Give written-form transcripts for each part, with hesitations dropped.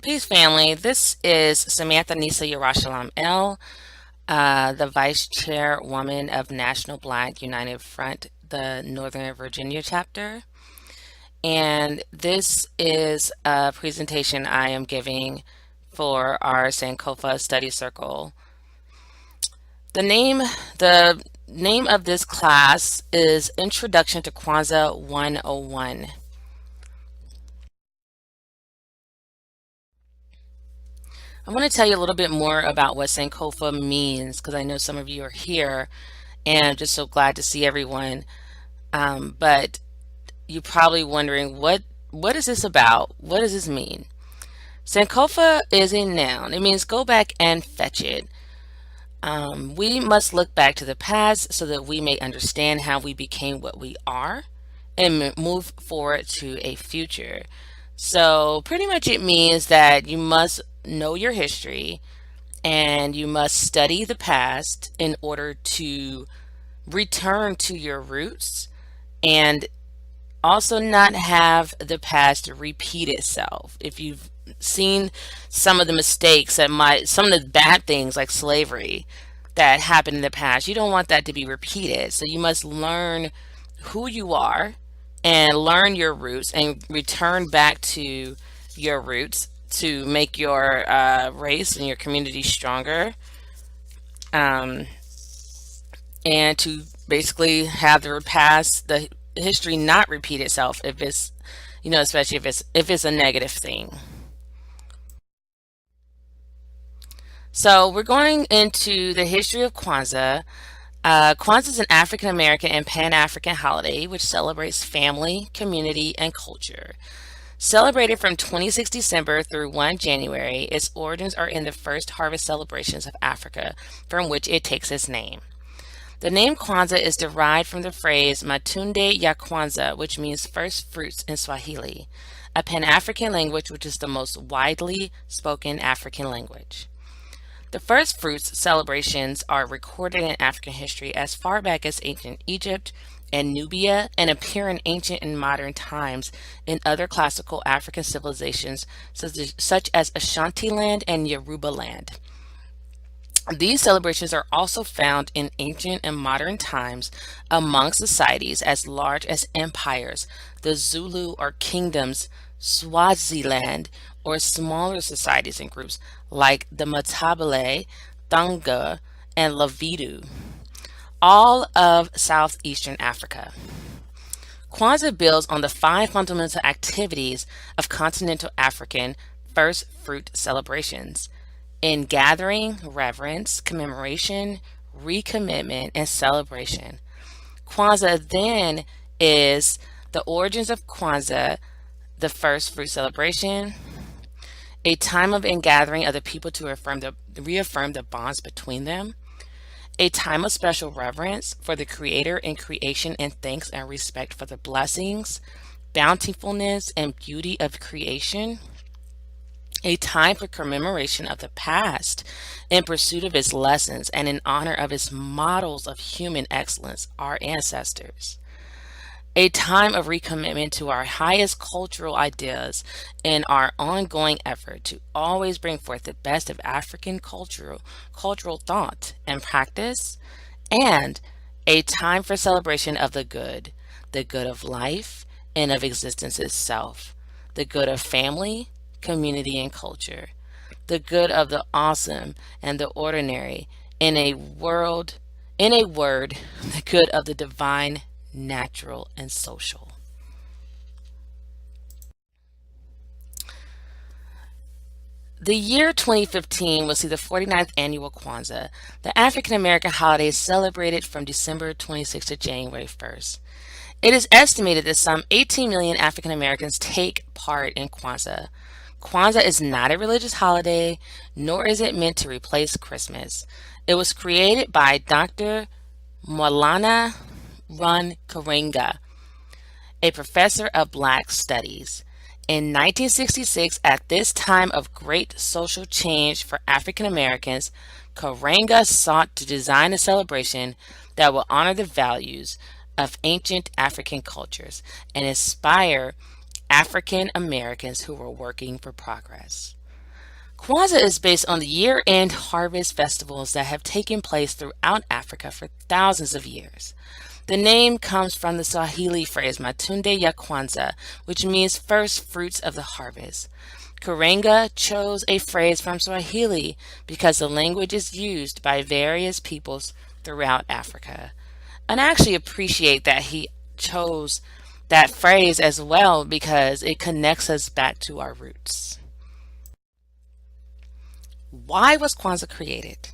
Peace, family. This is Samantha Nisa Yerushalayim L, the Vice Chairwoman of National Black United Front, the Northern Virginia chapter. And this is a presentation I am giving for our SANKOFA study circle. The name of this class is Introduction to KWANZAA 101. I want to tell you a little bit more about what Sankofa means because I know some of you are here and I'm just so glad to see everyone. But you're probably wondering what is this about? What does this mean? Sankofa is a noun. It means go back and fetch it. We must look back to the past so that we may understand how we became what we are and move forward to a future. So pretty much it means that you must know your history and you must study the past in order to return to your roots and also not have the past repeat itself. If you've seen some of the mistakes some of the bad things like slavery that happened in the past, you don't want that to be repeated. So you must learn who you are and learn your roots and return back to your roots to make your race and your community stronger, um, and to basically have the history not repeat itself if it's, especially if it's a negative thing. So we're going into the history of Kwanzaa. Kwanzaa is an African American and Pan-African holiday which celebrates family, community, and culture. Celebrated from 26 December through 1 January, its origins are in the first harvest celebrations of Africa, from which it takes its name. The name Kwanzaa is derived from the phrase Matunde ya Kwanzaa, which means first fruits in Swahili, a Pan-African language which is the most widely spoken African language. The first fruits celebrations are recorded in African history as far back as ancient Egypt and Nubia and appear in ancient and modern times in other classical African civilizations such as Ashantiland and Yorubaland. These celebrations are also found in ancient and modern times among societies as large as empires, the Zulu or kingdoms, Swaziland, or smaller societies and groups like the Matabele, Thanga, and Lavidu, all of southeastern Africa. Kwanzaa builds on the five fundamental activities of continental African first fruit celebrations: in gathering, reverence, commemoration, recommitment, and celebration. Kwanzaa then is the origins of Kwanzaa, the first fruit celebration, a time of ingathering of the people to reaffirm the bonds between them, a time of special reverence for the Creator and creation and thanks and respect for the blessings, bountifulness, and beauty of creation, a time for commemoration of the past in pursuit of its lessons and in honor of its models of human excellence, our ancestors. A time of recommitment to our highest cultural ideas in our ongoing effort to always bring forth the best of African cultural thought and practice, and a time for celebration of the good of life and of existence itself, the good of family, community, and culture, the good of the awesome and the ordinary, in a word, the good of the divine, natural, and social. The year 2015 will see the 49th annual Kwanzaa, the African American holiday, is celebrated from December 26th to January 1st. It is estimated that some 18 million African Americans take part in Kwanzaa. Kwanzaa is not a religious holiday, nor is it meant to replace Christmas. It was created by Dr. Maulana Run Karenga, a professor of Black Studies. In 1966, at this time of great social change for African Americans, Karenga sought to design a celebration that will honor the values of ancient African cultures and inspire African Americans who were working for progress. Kwanzaa is based on the year-end harvest festivals that have taken place throughout Africa for thousands of years. The name comes from the Swahili phrase Matunda ya Kwanza, which means first fruits of the harvest. Karenga chose a phrase from Swahili because the language is used by various peoples throughout Africa. And I actually appreciate that he chose that phrase as well because it connects us back to our roots. Why was Kwanzaa created?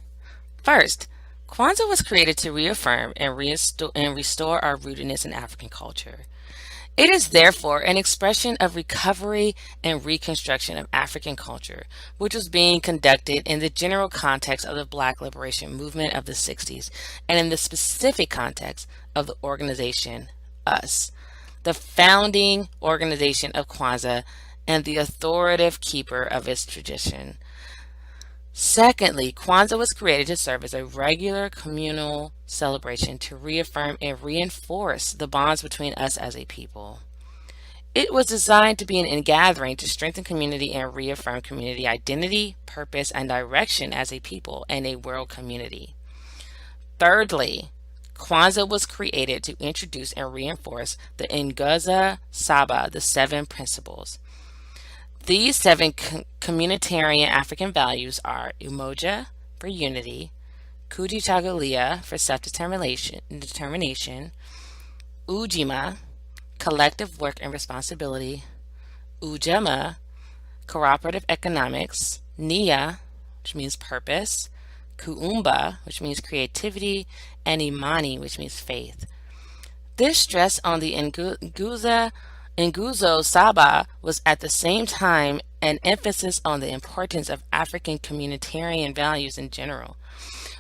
First, Kwanzaa was created to reaffirm and restore our rootedness in African culture. It is therefore an expression of recovery and reconstruction of African culture, which was being conducted in the general context of the Black Liberation Movement of the 60s and in the specific context of the organization US, the founding organization of Kwanzaa and the authoritative keeper of its tradition. Secondly, Kwanzaa was created to serve as a regular communal celebration to reaffirm and reinforce the bonds between us as a people. It was designed to be an ingathering to strengthen community and reaffirm community identity, purpose, and direction as a people and a world community. Thirdly, Kwanzaa was created to introduce and reinforce the Nguzo Saba, the 7 principles. These 7 communitarian African values are UMOJA for unity, KUJICHAGULIA for self-determination, UJIMA, collective work and responsibility, UJAMAA, cooperative economics, NIA, which means purpose, Kuumba, which means creativity, and Imani, which means faith. This stress on the Nguzo Saba was at the same time an emphasis on the importance of African communitarian values in general,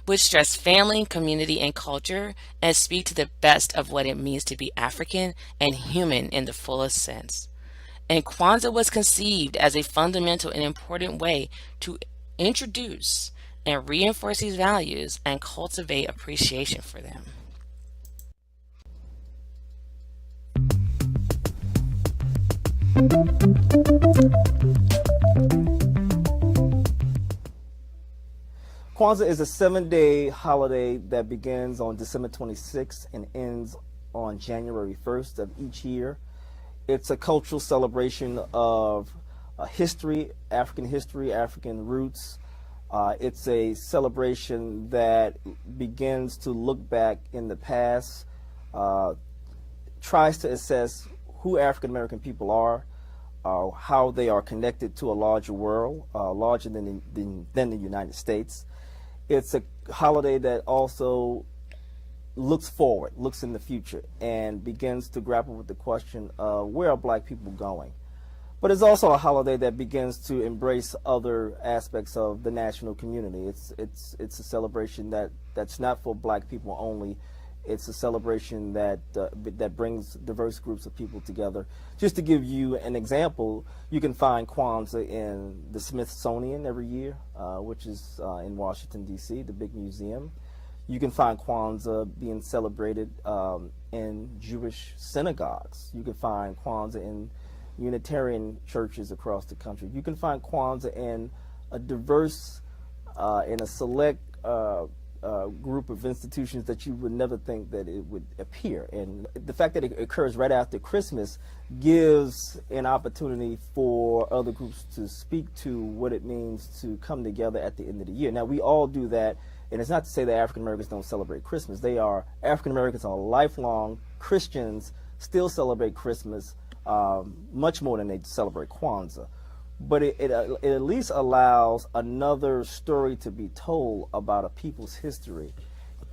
which stress family, community, and culture and speak to the best of what it means to be African and human in the fullest sense. And Kwanzaa was conceived as a fundamental and important way to introduce and reinforce these values and cultivate appreciation for them. Kwanzaa is a 7-day holiday that begins on December 26th and ends on January 1st of each year. It's a cultural celebration of history, African roots. It's a celebration that begins to look back in the past, tries to assess who African American people are, how they are connected to a larger world, larger than the United States. It's a holiday that also looks forward, looks in the future, and begins to grapple with the question of where are Black people going. But it's also a holiday that begins to embrace other aspects of the national community. It's a celebration that's not for Black people only. It's a celebration that brings diverse groups of people together. Just to give you an example, you can find Kwanzaa in the Smithsonian every year, which is in Washington, D.C., the big museum. You can find Kwanzaa being celebrated in Jewish synagogues. You can find Kwanzaa in Unitarian churches across the country. You can find Kwanzaa in a diverse, in a select group of institutions that you would never think that it would appear. And the fact that it occurs right after Christmas gives an opportunity for other groups to speak to what it means to come together at the end of the year. Now, we all do that, and it's not to say that African Americans don't celebrate Christmas. African Americans are lifelong Christians, still celebrate Christmas much more than they celebrate Kwanzaa. But it at least allows another story to be told about a people's history,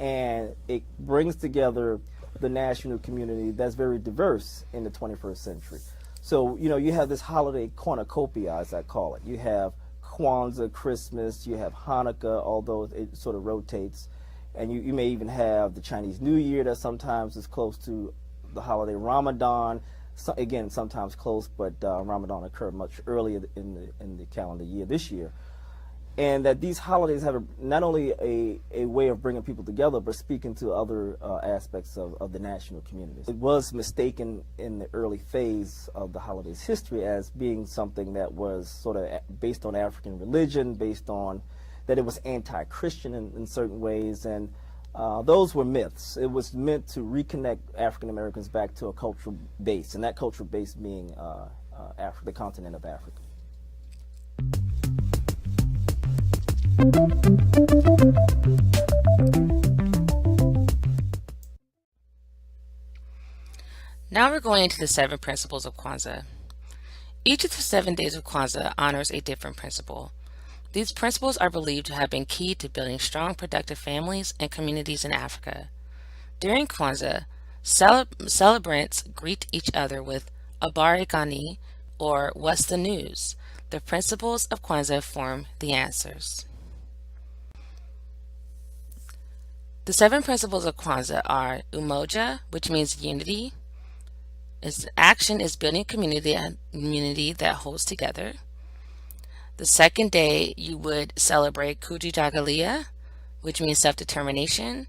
and it brings together the national community that's very diverse in the 21st century. So, you have this holiday cornucopia, as I call it. You have Kwanzaa, Christmas, you have Hanukkah, although it sort of rotates, and you may even have the Chinese New Year that sometimes is close to the holiday Ramadan. So, again, sometimes close, but Ramadan occurred much earlier in the calendar year this year. and that these holidays have not only a way of bringing people together, but speaking to other aspects of the national communities. It was mistaken in the early phase of the holidays history as being something that was sort of based on African religion, based on that it was anti-Christian in certain ways, and those were myths. It was meant to reconnect African Americans back to a cultural base, and that cultural base being the continent of Africa. Now we're going into the 7 principles of Kwanzaa. Each of the 7 days of Kwanzaa honors a different principle. These principles are believed to have been key to building strong, productive families and communities in Africa. During Kwanzaa, celebrants greet each other with "Habari gani," or "What's the news?" The principles of Kwanzaa form the answers. The 7 principles of Kwanzaa are UMOJA, which means unity. Its action is building community that holds together. The second day, you would celebrate KUJICHAGULIA, which means self-determination.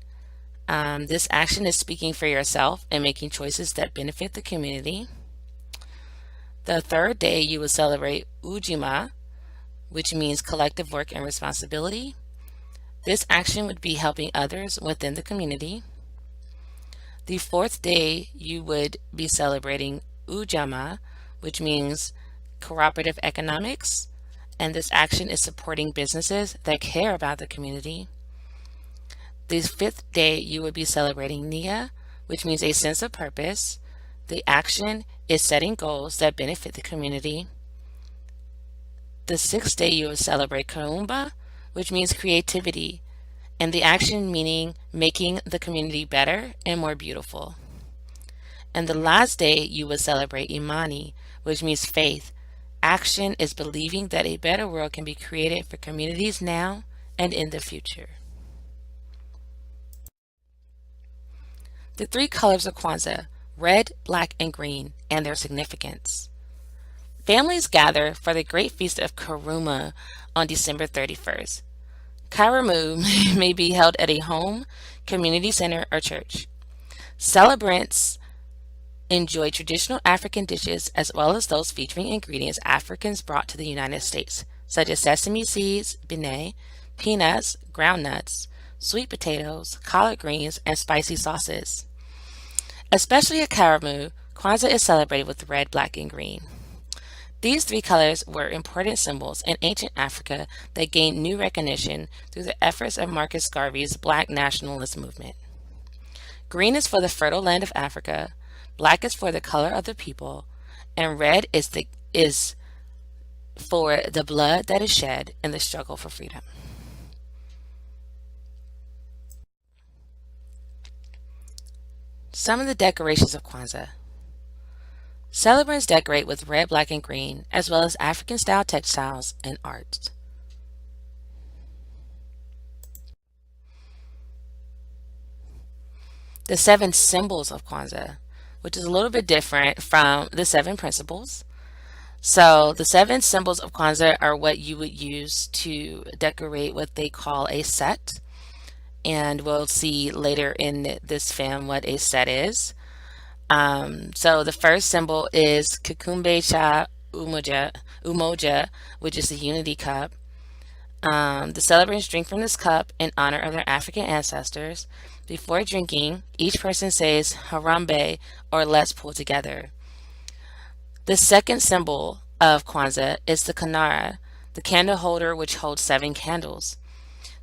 This action is speaking for yourself and making choices that benefit the community. The third day, you would celebrate UJIMA, which means collective work and responsibility. This action would be helping others within the community. The fourth day, you would be celebrating UJAMAA, which means cooperative economics, and this action is supporting businesses that care about the community. The fifth day, you would be celebrating NIA, which means a sense of purpose. The action is setting goals that benefit the community. The sixth day, you would celebrate Kaumba, which means creativity, and the action meaning making the community better and more beautiful. And the last day, you would celebrate Imani, which means faith. Action is believing that a better world can be created for communities now and in the future. The 3 colors of Kwanzaa: red, black, and green, and their significance. Families gather for the great feast of Karuma on December 31st. Karamu may be held at a home, community center, or church. Celebrants enjoy traditional African dishes as well as those featuring ingredients Africans brought to the United States, such as sesame seeds, benet, peanuts, ground nuts, sweet potatoes, collard greens, and spicy sauces. Especially at Karamu, Kwanzaa is celebrated with red, black, and green. These 3 colors were important symbols in ancient Africa that gained new recognition through the efforts of Marcus Garvey's Black nationalist movement. Green is for the fertile land of Africa, black is for the color of the people, and red is for the blood that is shed in the struggle for freedom. Some of the decorations of Kwanzaa. Celebrants decorate with red, black, and green, as well as African-style textiles and art. The 7 symbols of Kwanzaa, which is a little bit different from the 7 principles. So the 7 symbols of Kwanzaa are what you would use to decorate what they call a set. And we'll see later in this film what a set is. So the first symbol is Kikombe cha Umoja, which is the unity cup. The celebrants drink from this cup in honor of their African ancestors. Before drinking, each person says Harambe, or let's pull together. The second symbol of Kwanzaa is the Kanara, the candle holder which holds 7 candles.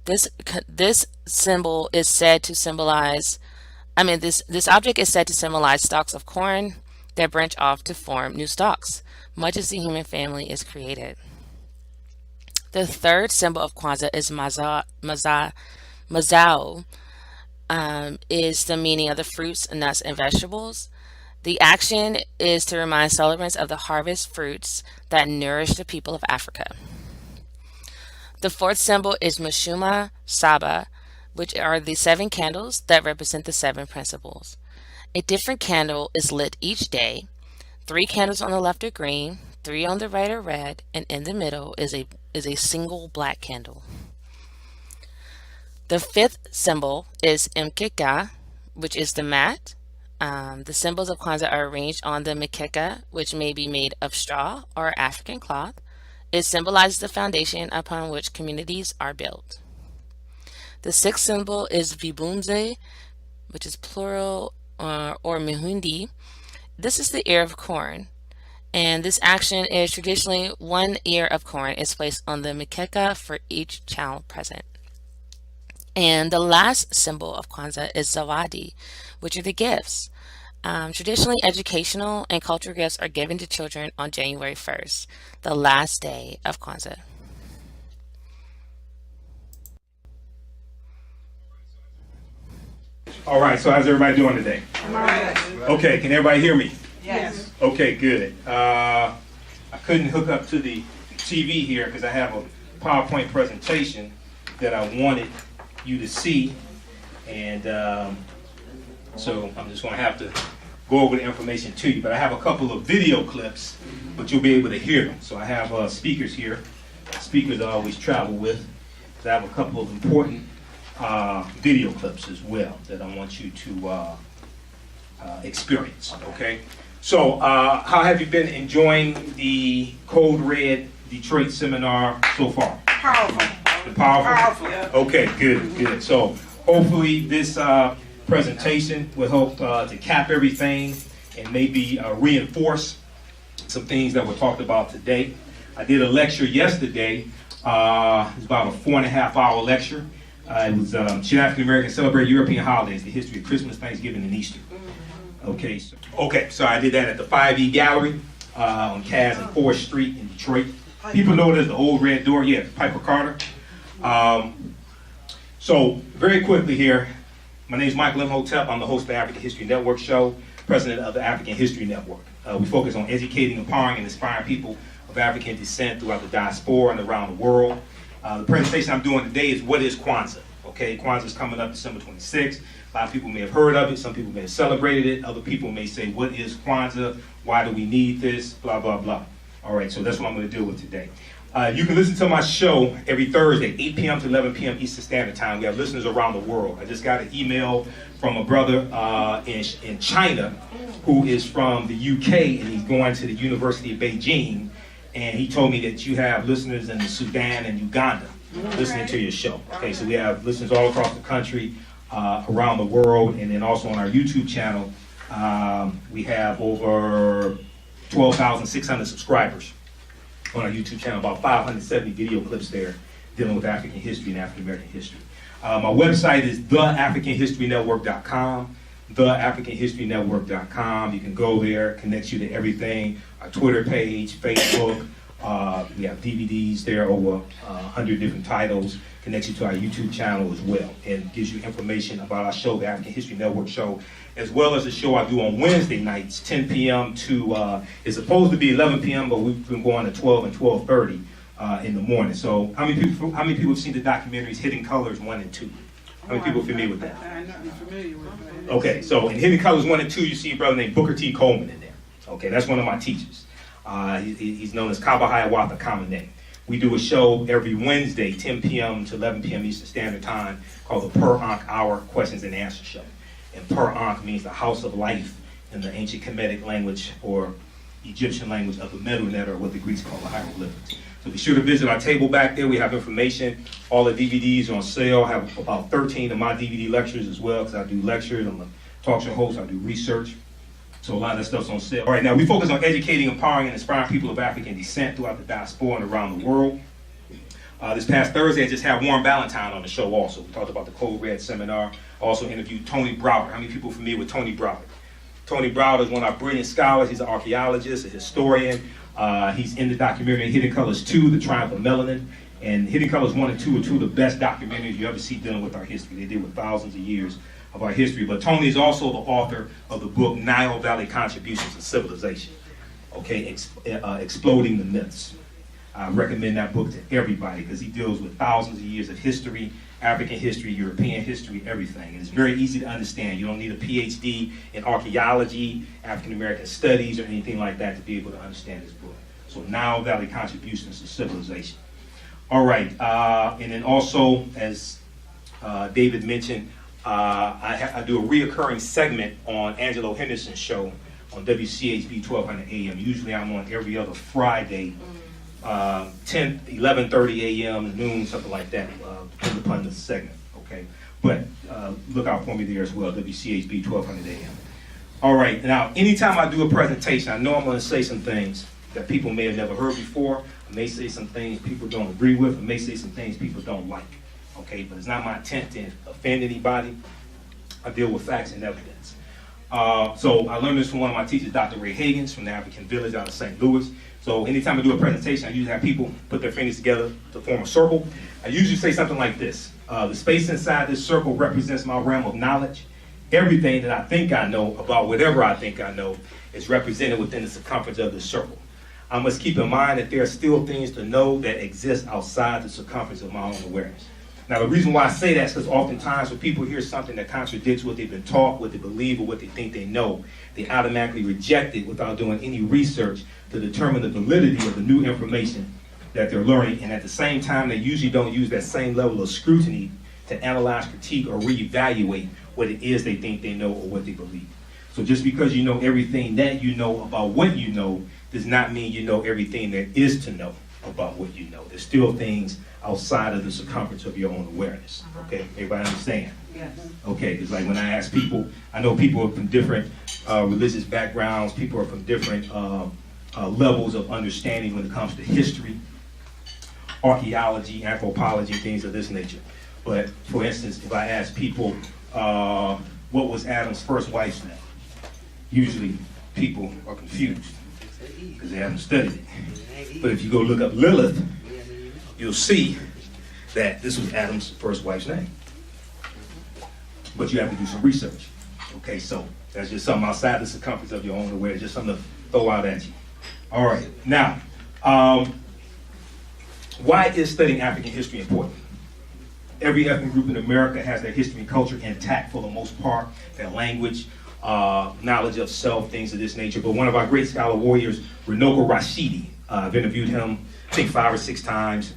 This symbol is said to symbolize, this object is said to symbolize stalks of corn that branch off to form new stalks, much as the human family is created. The third symbol of Kwanzaa is Mazao, is the meaning of the fruits, nuts, and vegetables. The action is to remind celebrants of the harvest fruits that nourish the people of Africa. The fourth symbol is Mashuma Saba, which are the 7 candles that represent the 7 principles. A different candle is lit each day. 3 candles on the left are green, Three on the right are red, and in the middle is a single black candle. The fifth symbol is mkeka, which is the mat. The symbols of Kwanzaa are arranged on the mkeka, which may be made of straw or African cloth. It symbolizes the foundation upon which communities are built. The sixth symbol is vibunze, which is plural, or mihundi. This is the ear of corn. And this action is traditionally one ear of corn is placed on the mkeka for each child present. And the last symbol of Kwanzaa is zawadi, which are the gifts. Traditionally, educational and cultural gifts are given to children on January 1st, the last day of Kwanzaa. All right, so how's everybody doing today? Okay, can everybody hear me? Yes. Okay, good. I couldn't hook up to the TV here because I have a PowerPoint presentation that I wanted you to see, and so I'm just going to have to go over the information to you. But I have a couple of video clips, but you'll be able to hear them. So I have speakers here. Speakers I always travel with. So I have a couple of important video clips as well that I want you to experience. Okay. So how have you been enjoying the Code Red Detroit seminar so far? Powerful. Powerful? Powerful. Okay, good, good. So hopefully this presentation will help to cap everything and maybe reinforce some things that were talked about today. I did a lecture yesterday. It was about a 4.5-hour lecture. It was Should African Americans Celebrate European Holidays, the History of Christmas, Thanksgiving, and Easter. Okay, so I did that at the 5E Gallery on Cass and 4th Street in Detroit. People know it as the Old Red Door. Yeah, Piper Carter. So very quickly here, my name is Michael Imhotep. I'm the host of the African History Network show, president of the African History Network. We focus on educating, empowering, and inspiring people of African descent throughout the diaspora and around the world. The presentation I'm doing today is what is Kwanzaa? Okay, Kwanzaa is coming up December 26th. A lot of people may have heard of it. Some people may have celebrated it. Other people may say, what is Kwanzaa? Why do we need this? Blah, blah, blah. All right, so that's what I'm going to deal with today. You can listen to my show every Thursday, 8 p.m. to 11 p.m. Eastern Standard Time. We have listeners around the world. I just got an email from a brother in China who is from the UK, and he's going to the University of Beijing. And he told me that you have listeners in Sudan and Uganda listening to your show. Okay, so we have listeners all across the country, around the world, and then also on our YouTube channel, we have over 12,600 subscribers on our YouTube channel, about 570 video clips there dealing with African history and African American history. My website is theafricanhistorynetwork.com, theafricanhistorynetwork.com. You can go there, connects you to everything, our Twitter page, Facebook. We have DVDs there, over 100 different titles, connects you to our YouTube channel as well, and gives you information about our show, the African History Network show, as well as a show I do on Wednesday nights, 10 p.m. to, it's supposed to be 11 p.m., but we've been going to 12 and 12:30 in the morning. So how many people have seen the documentaries Hidden Colors 1 and 2? How many people are familiar with that? I'm not familiar with that. Okay, so in Hidden Colors 1 and 2, you see a brother named Booker T. Coleman in there. Okay, that's one of my teachers. He's known as Kaba Hiawatha Kamene. We do a show every Wednesday, 10 p.m. to 11 p.m. Eastern Standard Time, called the Per Ankh Hour Questions and Answers Show. And Per Ankh means the house of life in the ancient Kemetic language or Egyptian language of the Medu Net, or what the Greeks call the hieroglyphics. So be sure to visit our table back there. We have information. All the DVDs are on sale. I have about 13 of my DVD lectures as well, because I do lectures. I'm a talk show host. I do research. So a lot of that stuff's on sale. All right, now we focus on educating, empowering, and inspiring people of African descent throughout the diaspora and around the world. This past Thursday, I just had Warren Ballantyne on the show also. We talked about the Code Red seminar. Also interviewed Tony Browder. How many people are familiar with Tony Browder? Tony Browder is one of our brilliant scholars. He's an archaeologist, a historian. He's in the documentary Hidden Colors 2, The Triumph of Melanin. And Hidden Colors 1 and 2 are two of the best documentaries you ever see dealing with our history. They deal with thousands of years of our history. But Tony is also the author of the book Nile Valley Contributions to Civilization. Okay, Exploding the Myths. I recommend that book to everybody because he deals with thousands of years of history, African history, European history, everything. And it's very easy to understand. You don't need a PhD in archaeology, African American studies, or anything like that to be able to understand this book. So Nile Valley Contributions to Civilization. All right, and then also, as David mentioned, I do a reoccurring segment on Angelo Henderson's show on WCHB 1200 AM. Usually I'm on every other Friday, 11:30 AM, noon, something like that, depending upon the segment, okay? But look out for me there as well, WCHB 1200 AM. All right, now, anytime I do a presentation, I know I'm gonna say some things that people may have never heard before. I may say some things people don't agree with. I may say some things people don't like, okay? But it's not my intent to offend anybody. I deal with facts and evidence. So I learned this from one of my teachers, Dr. Ray Hagans, from the African Village out of St. Louis. So anytime I do a presentation, I usually have people put their fingers together to form a circle. I usually say something like this. The space inside this circle represents my realm of knowledge. Everything that I think I know about whatever I think I know is represented within the circumference of this circle. I must keep in mind that there are still things to know that exist outside the circumference of my own awareness. Now, the reason why I say that is because oftentimes when people hear something that contradicts what they've been taught, what they believe, or what they think they know, they automatically reject it without doing any research to determine the validity of the new information that they're learning. And at the same time, they usually don't use that same level of scrutiny to analyze, critique, or reevaluate what it is they think they know or what they believe. So just because you know everything that you know about what you know does not mean you know everything there is to know about what you know. There's still things outside of the circumference of your own awareness. Okay, everybody understand? Yes. Okay, it's like when I ask people, I know people are from different religious backgrounds, people are from different levels of understanding when it comes to history, archaeology, anthropology, things of this nature. But for instance, if I ask people, what was Adam's first wife's name? Usually people are confused because they haven't studied it. But if you go look up Lilith, you'll see that this was Adam's first wife's name. But you have to do some research. Okay, so that's just something outside the circumference of your own awareness, just something to throw out at you. All right, now, why is studying African history important? Every ethnic group in America has their history and culture intact for the most part, their language, knowledge of self, things of this nature. But one of our great scholar warriors, Runoko Rashidi, I've interviewed him, I think 5 or 6 times.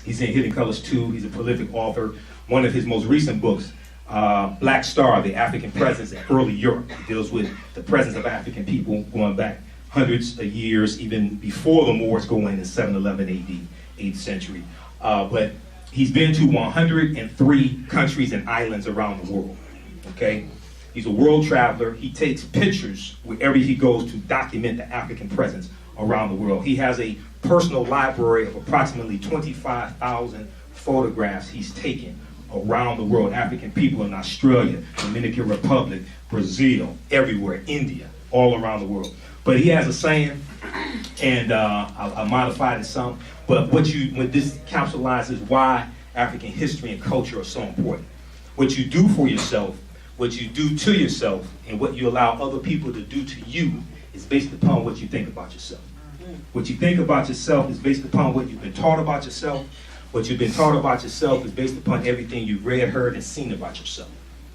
He's in Hidden Colors 2. He's a prolific author. One of his most recent books, Black Star, The African Presence in Early Europe. It deals with the presence of African people going back hundreds of years, even before the Moors go in 711 AD, 8th century. But he's been to 103 countries and islands around the world, okay? He's a world traveler. He takes pictures wherever he goes to document the African presence around the world. He has a personal library of approximately 25,000 photographs he's taken around the world. African people in Australia, Dominican Republic, Brazil, everywhere, India, all around the world. But he has a saying, and I modified it some, but what this capsulizes why African history and culture are so important. What you do for yourself, what you do to yourself, and what you allow other people to do to you is based upon what you think about yourself. What you think about yourself is based upon what you've been taught about yourself. What you've been taught about yourself is based upon everything you've read, heard, and seen about yourself.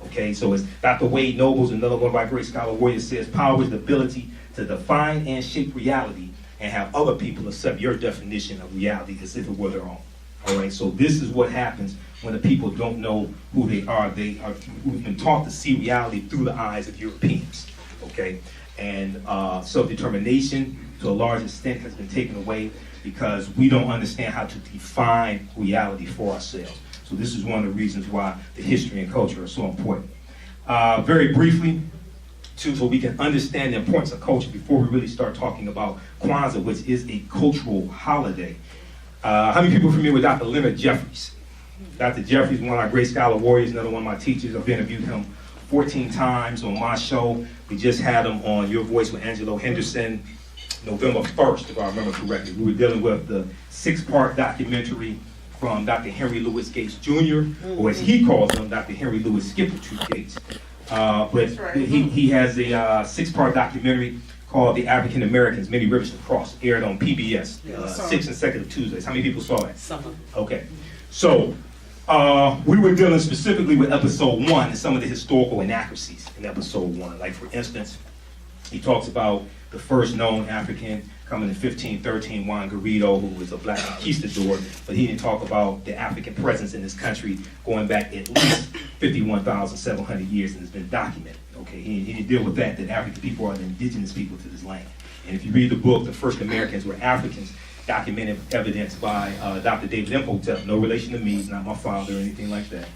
Okay, so as Dr. Wade Nobles, another one of our great scholar warriors, says, power is the ability to define and shape reality and have other people accept your definition of reality as if it were their own. All right, so this is what happens when the people don't know who they are. We've been taught to see reality through the eyes of Europeans, okay? And self-determination, to a large extent, has been taken away because we don't understand how to define reality for ourselves. So this is one of the reasons why the history and culture are so important. Very briefly, so we can understand the importance of culture before we really start talking about Kwanzaa, which is a cultural holiday. How many people are familiar with Dr. Leonard Jeffries? Dr. Jeffries, one of our great scholar warriors, another one of my teachers. I've interviewed him 14 times on my show. We just had him on Your Voice with Angelo Henderson, November 1st, if I remember correctly. We were dealing with the 6-part documentary from Dr. Henry Louis Gates Jr., or as he calls him, Dr. Henry Louis Skipper Troop Gates. But he has a 6-part documentary called The African Americans, Many Rivers to Cross, aired on PBS, 6 consecutive Tuesdays. How many people saw that? Some. Okay. So we were dealing specifically with episode 1 and some of the historical inaccuracies in episode 1. Like, for instance, he talks about the first known African coming in 1513, Juan Garrido, who was a black conquistador, but he didn't talk about the African presence in this country going back at least 51,700 years, and it's been documented. Okay, he didn't deal with that African people are the indigenous people to this land. And if you read the book, the first Americans were Africans, documented evidence by Dr. David Imhotep, no relation to me, he's not my father or anything like that.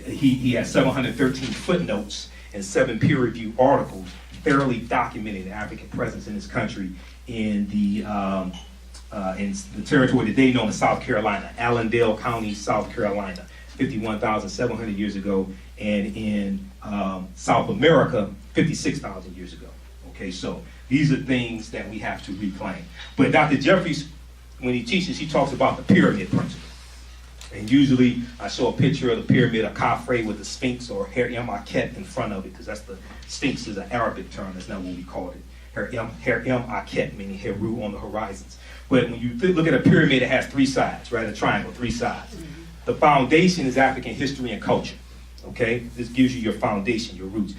He has 713 footnotes and 7 peer-reviewed articles thoroughly documenting the African presence in this country in the territory today known as South Carolina, Allendale County, South Carolina, 51,700 years ago, and in South America, 56,000 years ago. Okay, so these are things that we have to reclaim. But Dr. Jeffries, when he teaches, he talks about the pyramid principle. And usually I show a picture of the pyramid of Khafre with the Sphinx or Her-em Akhet in front of it, because that's the Sphinx is an Arabic term, that's not what we called it. Her-em Akhet, meaning Heru on the horizons. But when you look at a pyramid, it has 3 sides, right? A triangle, 3 sides. The foundation is African history and culture, okay? This gives you your foundation, your roots.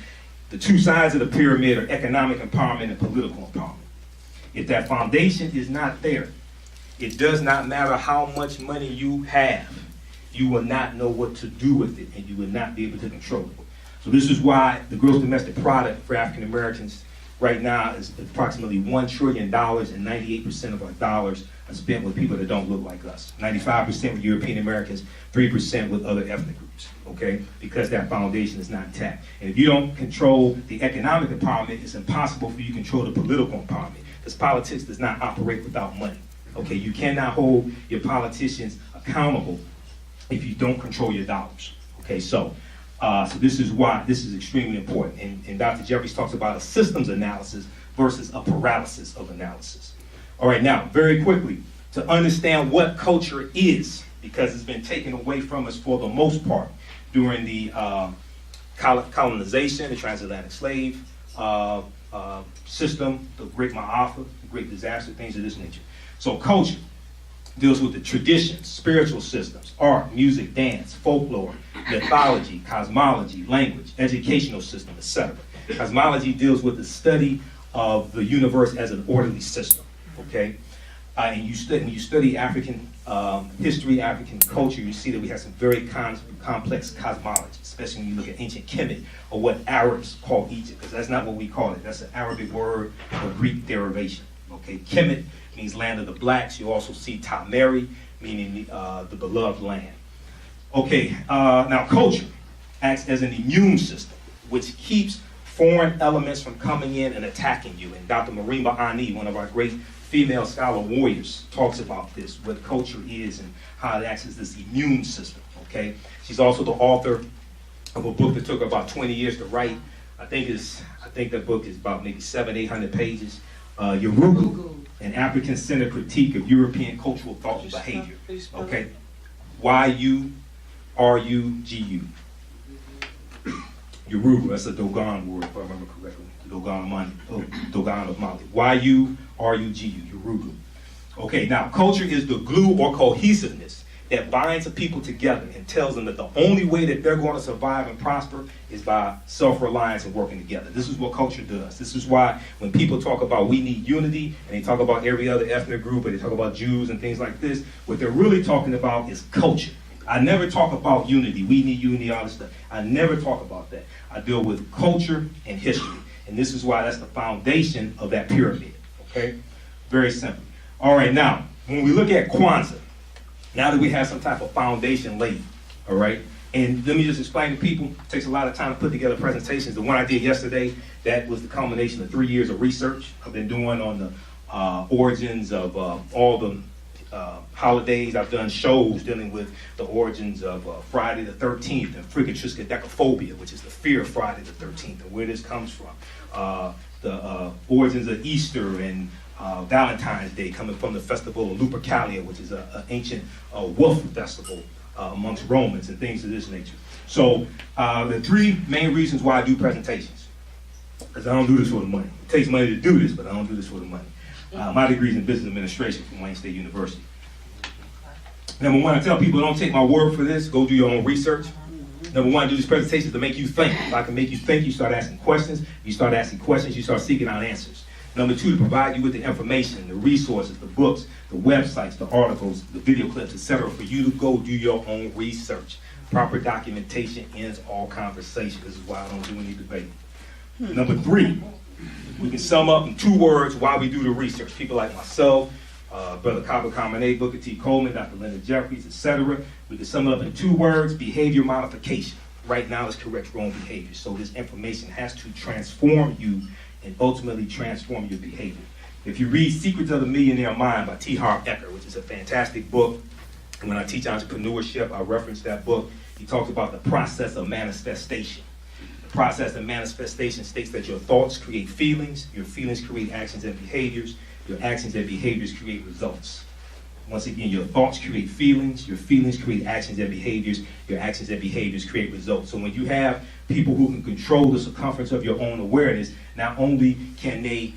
The 2 sides of the pyramid are economic empowerment and political empowerment. If that foundation is not there, it does not matter how much money you have, you will not know what to do with it, and you will not be able to control it. So this is why the gross domestic product for African Americans right now is approximately $1 trillion, and 98% of our dollars are spent with people that don't look like us. 95% with European Americans, 3% with other ethnic groups, okay? Because that foundation is not intact. And if you don't control the economic empowerment, it's impossible for you to control the political empowerment, because politics does not operate without money. Okay, you cannot hold your politicians accountable if you don't control your dollars. Okay, so this is why this is extremely important. And Dr. Jeffries talks about a systems analysis versus a paralysis of analysis. All right, now, very quickly, to understand what culture is, because it's been taken away from us for the most part during the colonization, the transatlantic slave system, the Great Ma'afa, the Great Disaster, things of this nature. So culture deals with the traditions, spiritual systems, art, music, dance, folklore, mythology, cosmology, language, educational system, etc. Cosmology deals with the study of the universe as an orderly system, okay? And when you study African history, African culture, you see that we have some very complex cosmology, especially when you look at ancient Kemet, or what Arabs call Egypt, because that's not what we call it. That's an Arabic word or Greek derivation, okay? Kemet means land of the blacks. You also see Tameri, meaning the beloved land. Okay, now culture acts as an immune system, which keeps foreign elements from coming in and attacking you. And Dr. Marimba Ani, one of our great female scholar warriors, talks about this, what culture is and how it acts as this immune system, okay? She's also the author of a book that took her about 20 years to write. I think that book is about maybe 700-800 pages. Yorugu, an African-centered critique of European cultural thought and behavior. Okay, Y-U-R-U-G-U. Yorugu, that's a Dogon word, if I remember correctly. Dogon of Mali. Y-U-R-U-G-U, Yorugu. Okay, now culture is the glue or cohesiveness that binds the people together and tells them that the only way that they're going to survive and prosper is by self-reliance and working together. This is what culture does. This is why when people talk about we need unity, and they talk about every other ethnic group, and they talk about Jews and things like this, what they're really talking about is culture. I never talk about unity. We need unity, all this stuff. I never talk about that. I deal with culture and history. And this is why that's the foundation of that pyramid, okay? Very simple. All right, now, when we look at Kwanzaa, now that we have some type of foundation laid, all right? And let me just explain to people, it takes a lot of time to put together presentations. The one I did yesterday, that was the culmination of 3 years of research I've been doing on the origins of all the holidays. I've done shows dealing with the origins of Friday the 13th and fricatriskaidekaphobia, which is the fear of Friday the 13th and where this comes from. The origins of Easter and Valentine's Day, coming from the festival of Lupercalia, which is an ancient wolf festival amongst Romans and things of this nature. So the 3 main reasons why I do presentations, because I don't do this for the money. It takes money to do this, but I don't do this for the money. My degree is in business administration from Wayne State University. Number one, I tell people, don't take my word for this, go do your own research. Number one, I do these presentations to make you think. If I can make you think, you start asking questions. You start asking questions, you start seeking out answers. Number two, to provide you with the information, the resources, the books, the websites, the articles, the video clips, etc., for you to go do your own research. Proper documentation ends all conversation. This is why I don't do any debate. Number three, we can sum up in 2 words why we do the research. People like myself, Brother Kaba Kamene, Booker T. Coleman, Dr. Linda Jeffries, etc. We can sum it up in 2 words: behavior modification. Right now, it's correct wrong behavior. So this information has to transform you and ultimately transform your behavior. If you read Secrets of the Millionaire Mind by T. Harv Eker, which is a fantastic book, and when I teach entrepreneurship, I reference that book. He talks about the process of manifestation. The process of manifestation states that your thoughts create feelings, your feelings create actions and behaviors, your actions and behaviors create results. Once again, your thoughts create feelings, your feelings create actions and behaviors, your actions and behaviors create results. So when you have people who can control the circumference of your own awareness, not only can they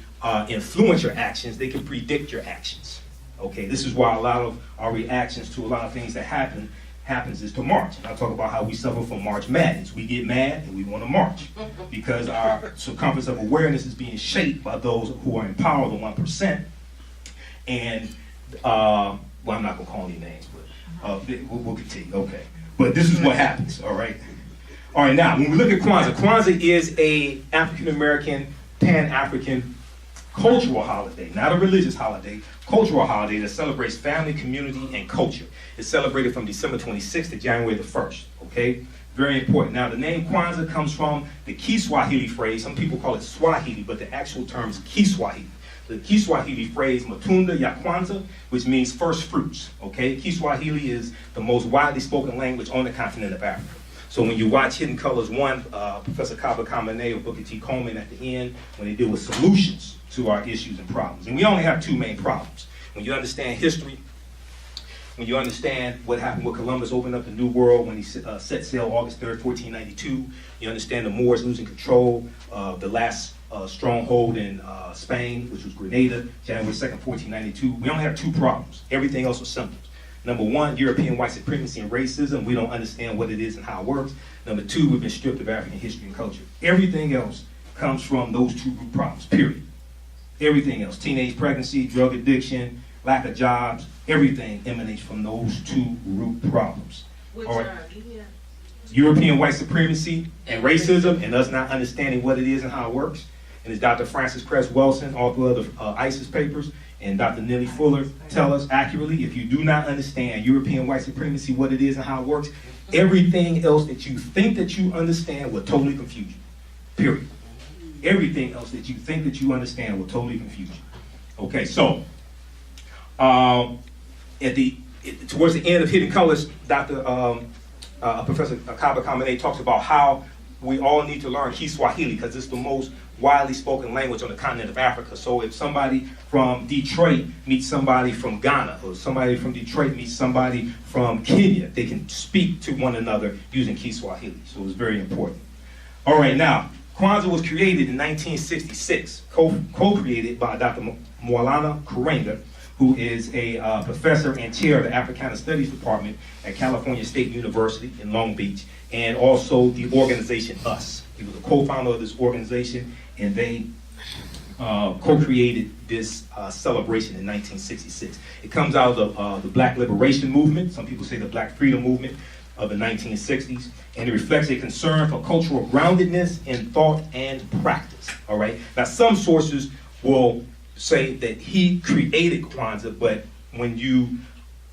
influence your actions, they can predict your actions. Okay, this is why a lot of our reactions to a lot of things that happens is to march. And I'll talk about how we suffer from March Madness. We get mad and we want to march because our circumference of awareness is being shaped by those who are in power, the 1%. And, well, I'm not going to call any names, but we'll continue. Okay. But this is what happens, all right? All right, now, when we look at Kwanzaa, Kwanzaa is a African-American, Pan-African cultural holiday, not a religious holiday, cultural holiday that celebrates family, community, and culture. It's celebrated from December 26th to January the 1st, okay? Very important. Now, the name Kwanzaa comes from the Kiswahili phrase. Some people call it Swahili, but the actual term is Kiswahili. The Kiswahili phrase, Matunda ya Kwanzaa, which means first fruits, okay? Kiswahili is the most widely spoken language on the continent of Africa. So when you watch Hidden Colors 1, Professor Kaba Kamene or Booker T. Coleman at the end, when they deal with solutions to our issues and problems. And we only have 2 main problems. When you understand history, when you understand what happened with Columbus opened up the New World, when he set sail August 3rd, 1492, you understand the Moors losing control of the last stronghold in Spain, which was Grenada, January 2nd, 1492. We only have 2 problems. Everything else was symptoms. Number 1, European white supremacy and racism. We don't understand what it is and how it works. Number 2, we've been stripped of African history and culture. Everything else comes from those 2 root problems, period. Everything else, teenage pregnancy, drug addiction, lack of jobs, everything emanates from those 2 root problems. Which all right? are? European white supremacy and racism, and us not understanding what it is and how it works. And as Dr. Francis Cress Welsing, author of the ISIS papers, and Dr. Nellie Fuller tell us accurately, if you do not understand European white supremacy, what it is and how it works, everything else that you think that you understand will totally confuse you, period. Everything else that you think that you understand will totally confuse you. Okay, so towards the end of Hidden Colors, Professor Kaba Kamene talks about how we all need to learn Kiswahili because it's the most widely spoken language on the continent of Africa. So if somebody from Detroit meets somebody from Ghana, or somebody from Detroit meets somebody from Kenya, they can speak to one another using Kiswahili. So it's very important. All right, now, Kwanzaa was created in 1966, co-created by Dr. Mwalana Kurenga, who is a professor and chair of the Africana Studies Department at California State University in Long Beach, and also the organization US. He was a co-founder of this organization, and they co-created this celebration in 1966. It comes out of the Black Liberation Movement, some people say the Black Freedom Movement of the 1960s, and it reflects a concern for cultural groundedness in thought and practice, all right? Now, some sources will say that he created Kwanzaa, but when you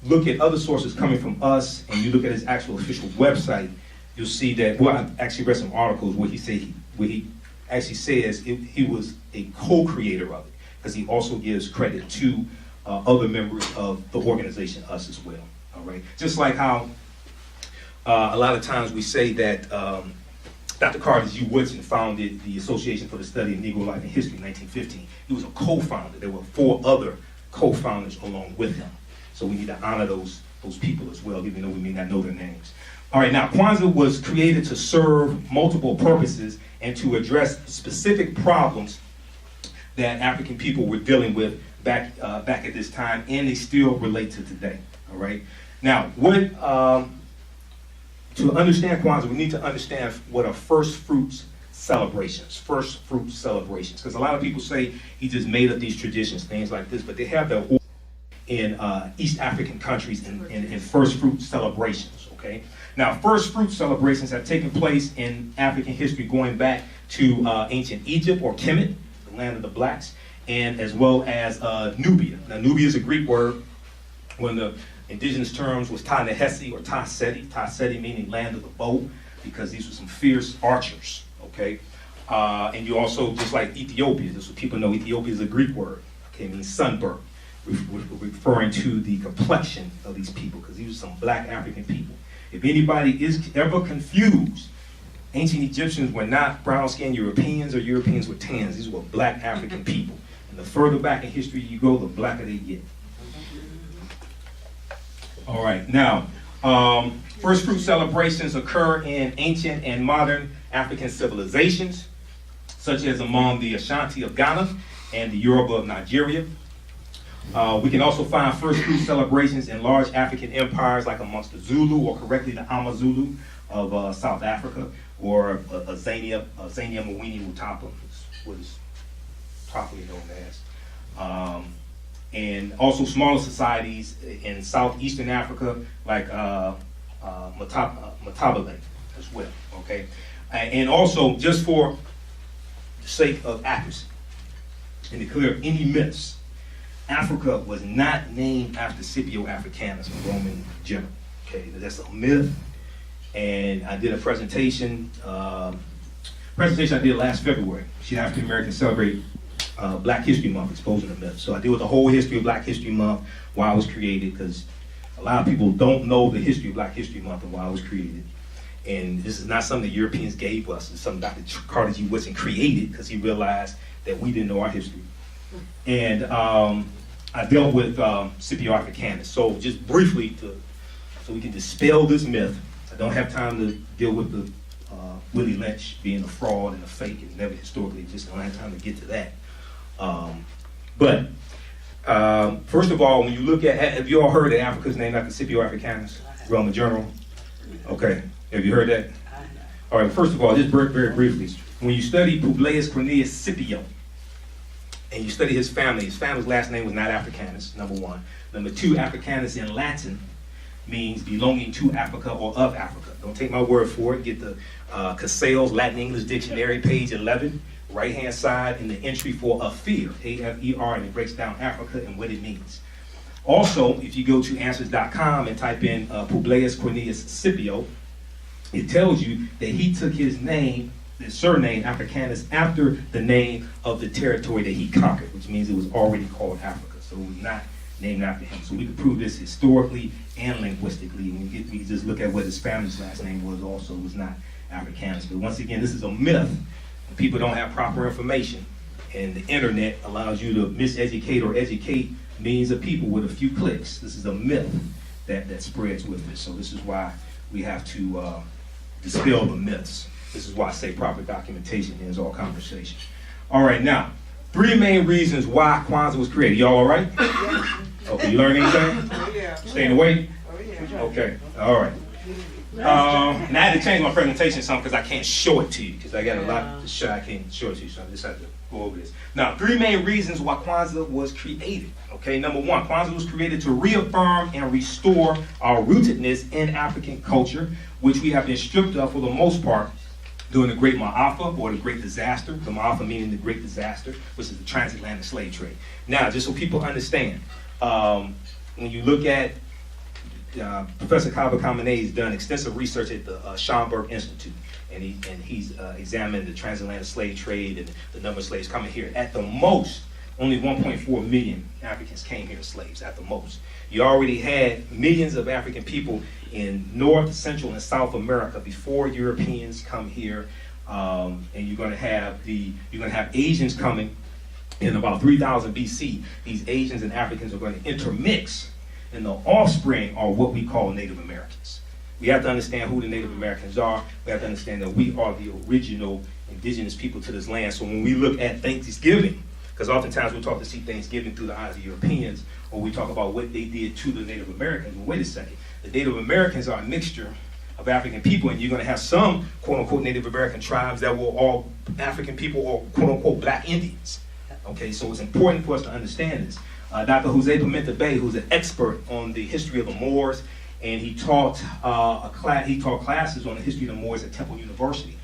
look at other sources coming from us, and you look at his actual official website, you'll see that, well, I've actually read some articles where he actually says he was a co-creator of it, because he also gives credit to other members of the organization, us as well, all right? Just like how a lot of times we say that Dr. Carter G. Woodson founded the Association for the Study of Negro Life and History in 1915. He was a co-founder. There were 4 other co-founders along with him. So we need to honor those people as well, even though we may not know their names. All right, now Kwanzaa was created to serve multiple purposes and to address specific problems that African people were dealing with back at this time, and they still relate to today. All right. Now, to understand Kwanzaa, we need to understand what a first fruits celebrations, first fruit celebrations. Because a lot of people say he just made up these traditions, things like this, but they have their origin in East African countries in first fruit celebrations, okay? Now, first fruit celebrations have taken place in African history going back to ancient Egypt, or Kemet, the land of the blacks, and as well as Nubia. Now, Nubia is a Greek word. One of the indigenous terms was Ta-Nehesi or Ta-Seti meaning land of the bow, because these were some fierce archers, okay? And you also, just like Ethiopia, just so people know, Ethiopia is a Greek word, okay, it means sunburn, referring to the complexion of these people, because these are some black African people. If anybody is ever confused, ancient Egyptians were not brown-skinned Europeans or Europeans with tans. These were black African people. And the further back in history you go, the blacker they get. All right, now, first fruit celebrations occur in ancient and modern African civilizations, such as among the Ashanti of Ghana and the Yoruba of Nigeria. We can also find first fruit celebrations in large African empires, like amongst the Zulu, or correctly the Amazulu of South Africa, or Azania Mwini Mutapa, is what is properly known as. And also smaller societies in southeastern Africa, like Matabele as well, okay? And also, just for the sake of accuracy, and to clear up any myths, Africa was not named after Scipio Africanus, a Roman general, okay? That's a myth, and I did a presentation I did last February. Should African Americans celebrate Black History Month, exposing the myth. So I deal with the whole history of Black History Month, why it was created, because a lot of people don't know the history of Black History Month and why it was created. And this is not something the Europeans gave us. It's something Dr. Carter G. Woodson created because he realized that we didn't know our history. And I dealt with Scipio Africanus. So just briefly, so we can dispel this myth. I don't have time to deal with the Willie Lynch being a fraud and a fake and never historically existed. I don't have time to get to that. But first of all, when you look at, have you all heard that Africa's named after Scipio Africanus, Roman general? Okay, have you heard that? All right, first of all, just very briefly, when you study Publius Cornelius Scipio, and you study his family's last name was not Africanus, number one. Number two, Africanus in Latin means belonging to Africa or of Africa. Don't take my word for it. Get the Cassell's Latin English Dictionary, page 11, right-hand side in the entry for afeer, A-F-E-R, and it breaks down Africa and what it means. Also, if you go to answers.com and type in Publius Cornelius Scipio, it tells you that he took his name, his surname, Africanus, after the name of the territory that he conquered, which means it was already called Africa. So it was not named after him. So we can prove this historically and linguistically. And we just look at what his family's last name was also, it was not Africanus. But once again, this is a myth. People don't have proper information. And the internet allows you to miseducate or educate millions of people with a few clicks. This is a myth that spreads with it. So this is why we have to dispel the myths. This is why I say proper documentation ends all conversation. All right, now, 3 main reasons why Kwanzaa was created. Y'all all right? Okay, you learn anything? Oh, yeah. Staying awake? Oh, yeah. Okay, all right. And I had to change my presentation some because I can't show it to you because I got a lot to show. I can't show it to you, so I just have to go over this. Now, 3 main reasons why Kwanzaa was created. Okay, number 1, Kwanzaa was created to reaffirm and restore our rootedness in African culture, which we have been stripped of for the most part during the Great Ma'afa, or the Great Disaster. The Ma'afa meaning the Great Disaster, which is the transatlantic slave trade. Now, just so people understand, when you look at Professor Kaba Khamenei has done extensive research at the Schomburg Institute, and he's examined the transatlantic slave trade and the number of slaves coming here. At the most, only 1.4 million Africans came here as slaves, at the most. You already had millions of African people in North, Central, and South America before Europeans come here, and you're going to have Asians coming in about 3000 BC. These Asians and Africans are going to intermix, and the offspring are what we call Native Americans. We have to understand who the Native Americans are. We have to understand that we are the original indigenous people to this land. So when we look at Thanksgiving, because oftentimes we talk to see Thanksgiving through the eyes of Europeans, or we talk about what they did to the Native Americans. Well, wait a second. The Native Americans are a mixture of African people, and you're going to have some quote-unquote Native American tribes that were all African people or quote-unquote black Indians. Okay, so it's important for us to understand this. Dr. Jose Pimenta Bay, who's an expert on the history of the Moors, and he taught classes on the history of the Moors at Temple University.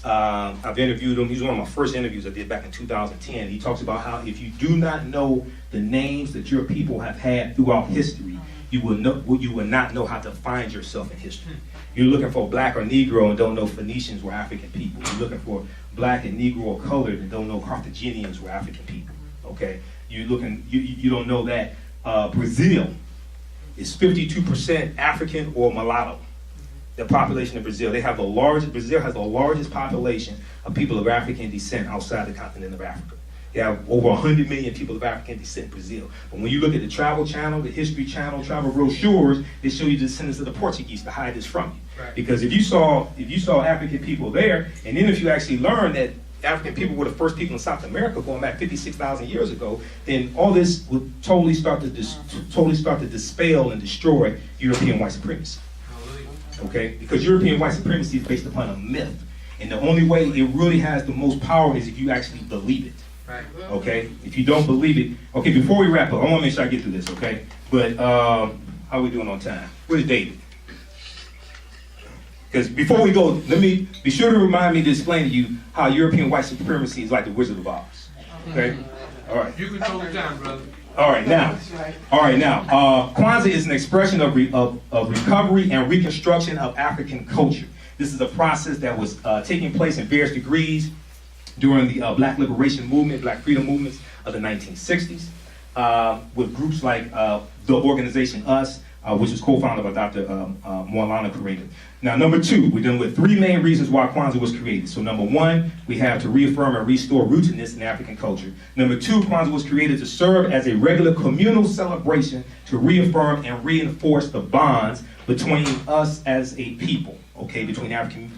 I've interviewed him. He's one of my first interviews I did back in 2010. He talks about how if you do not know the names that your people have had throughout history, you will not know how to find yourself in history. You're looking for black or Negro and don't know Phoenicians were African people. You're looking for black and Negro or colored and don't know Carthaginians were African people. Okay, you don't know that Brazil is 52% African or mulatto. The population of Brazil, Brazil has the largest population of people of African descent outside the continent of Africa. They have over 100 million people of African descent in Brazil. But when you look at the Travel Channel, the History Channel, travel brochures, they show you the descendants of the Portuguese to hide this from you. Right. Because if you saw African people there, and then if you actually learn that African people were the first people in South America going back 56,000 years ago, then all this would totally start to dispel and destroy European white supremacy. Okay, because European white supremacy is based upon a myth, and the only way it really has the most power is if you actually believe it. Right. Okay, if you don't believe it, okay. Before we wrap up, I want to make sure I get through this. Okay, but how are we doing on time? Where's David? Because before we go, let me be sure to remind me to explain to you how European white supremacy is like the Wizard of Oz. Okay, all right. You control the time, brother. All right, now, Kwanzaa is an expression of recovery and reconstruction of African culture. This is a process that was taking place in various degrees during the Black Liberation Movement, Black Freedom Movements of the 1960s, with groups like the organization US, which was co-founded by Dr. Maulana Kareem. Now, number two, we're dealing with three main reasons why Kwanzaa was created. So number one, we have to reaffirm and restore rootedness in African culture. Number two, Kwanzaa was created to serve as a regular communal celebration to reaffirm and reinforce the bonds between us as a people, okay, between African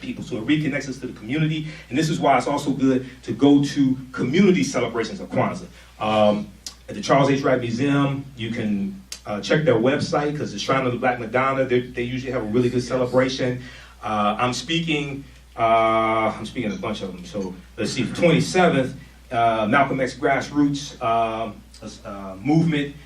people. So it reconnects us to the community, and this is why it's also good to go to community celebrations of Kwanzaa. At the Charles H. Wright Museum, you can check their website, because the Shrine of the Black Madonna, they usually have a really good celebration. I'm speaking a bunch of them. So let's see, 27th, Malcolm X Grassroots Movement,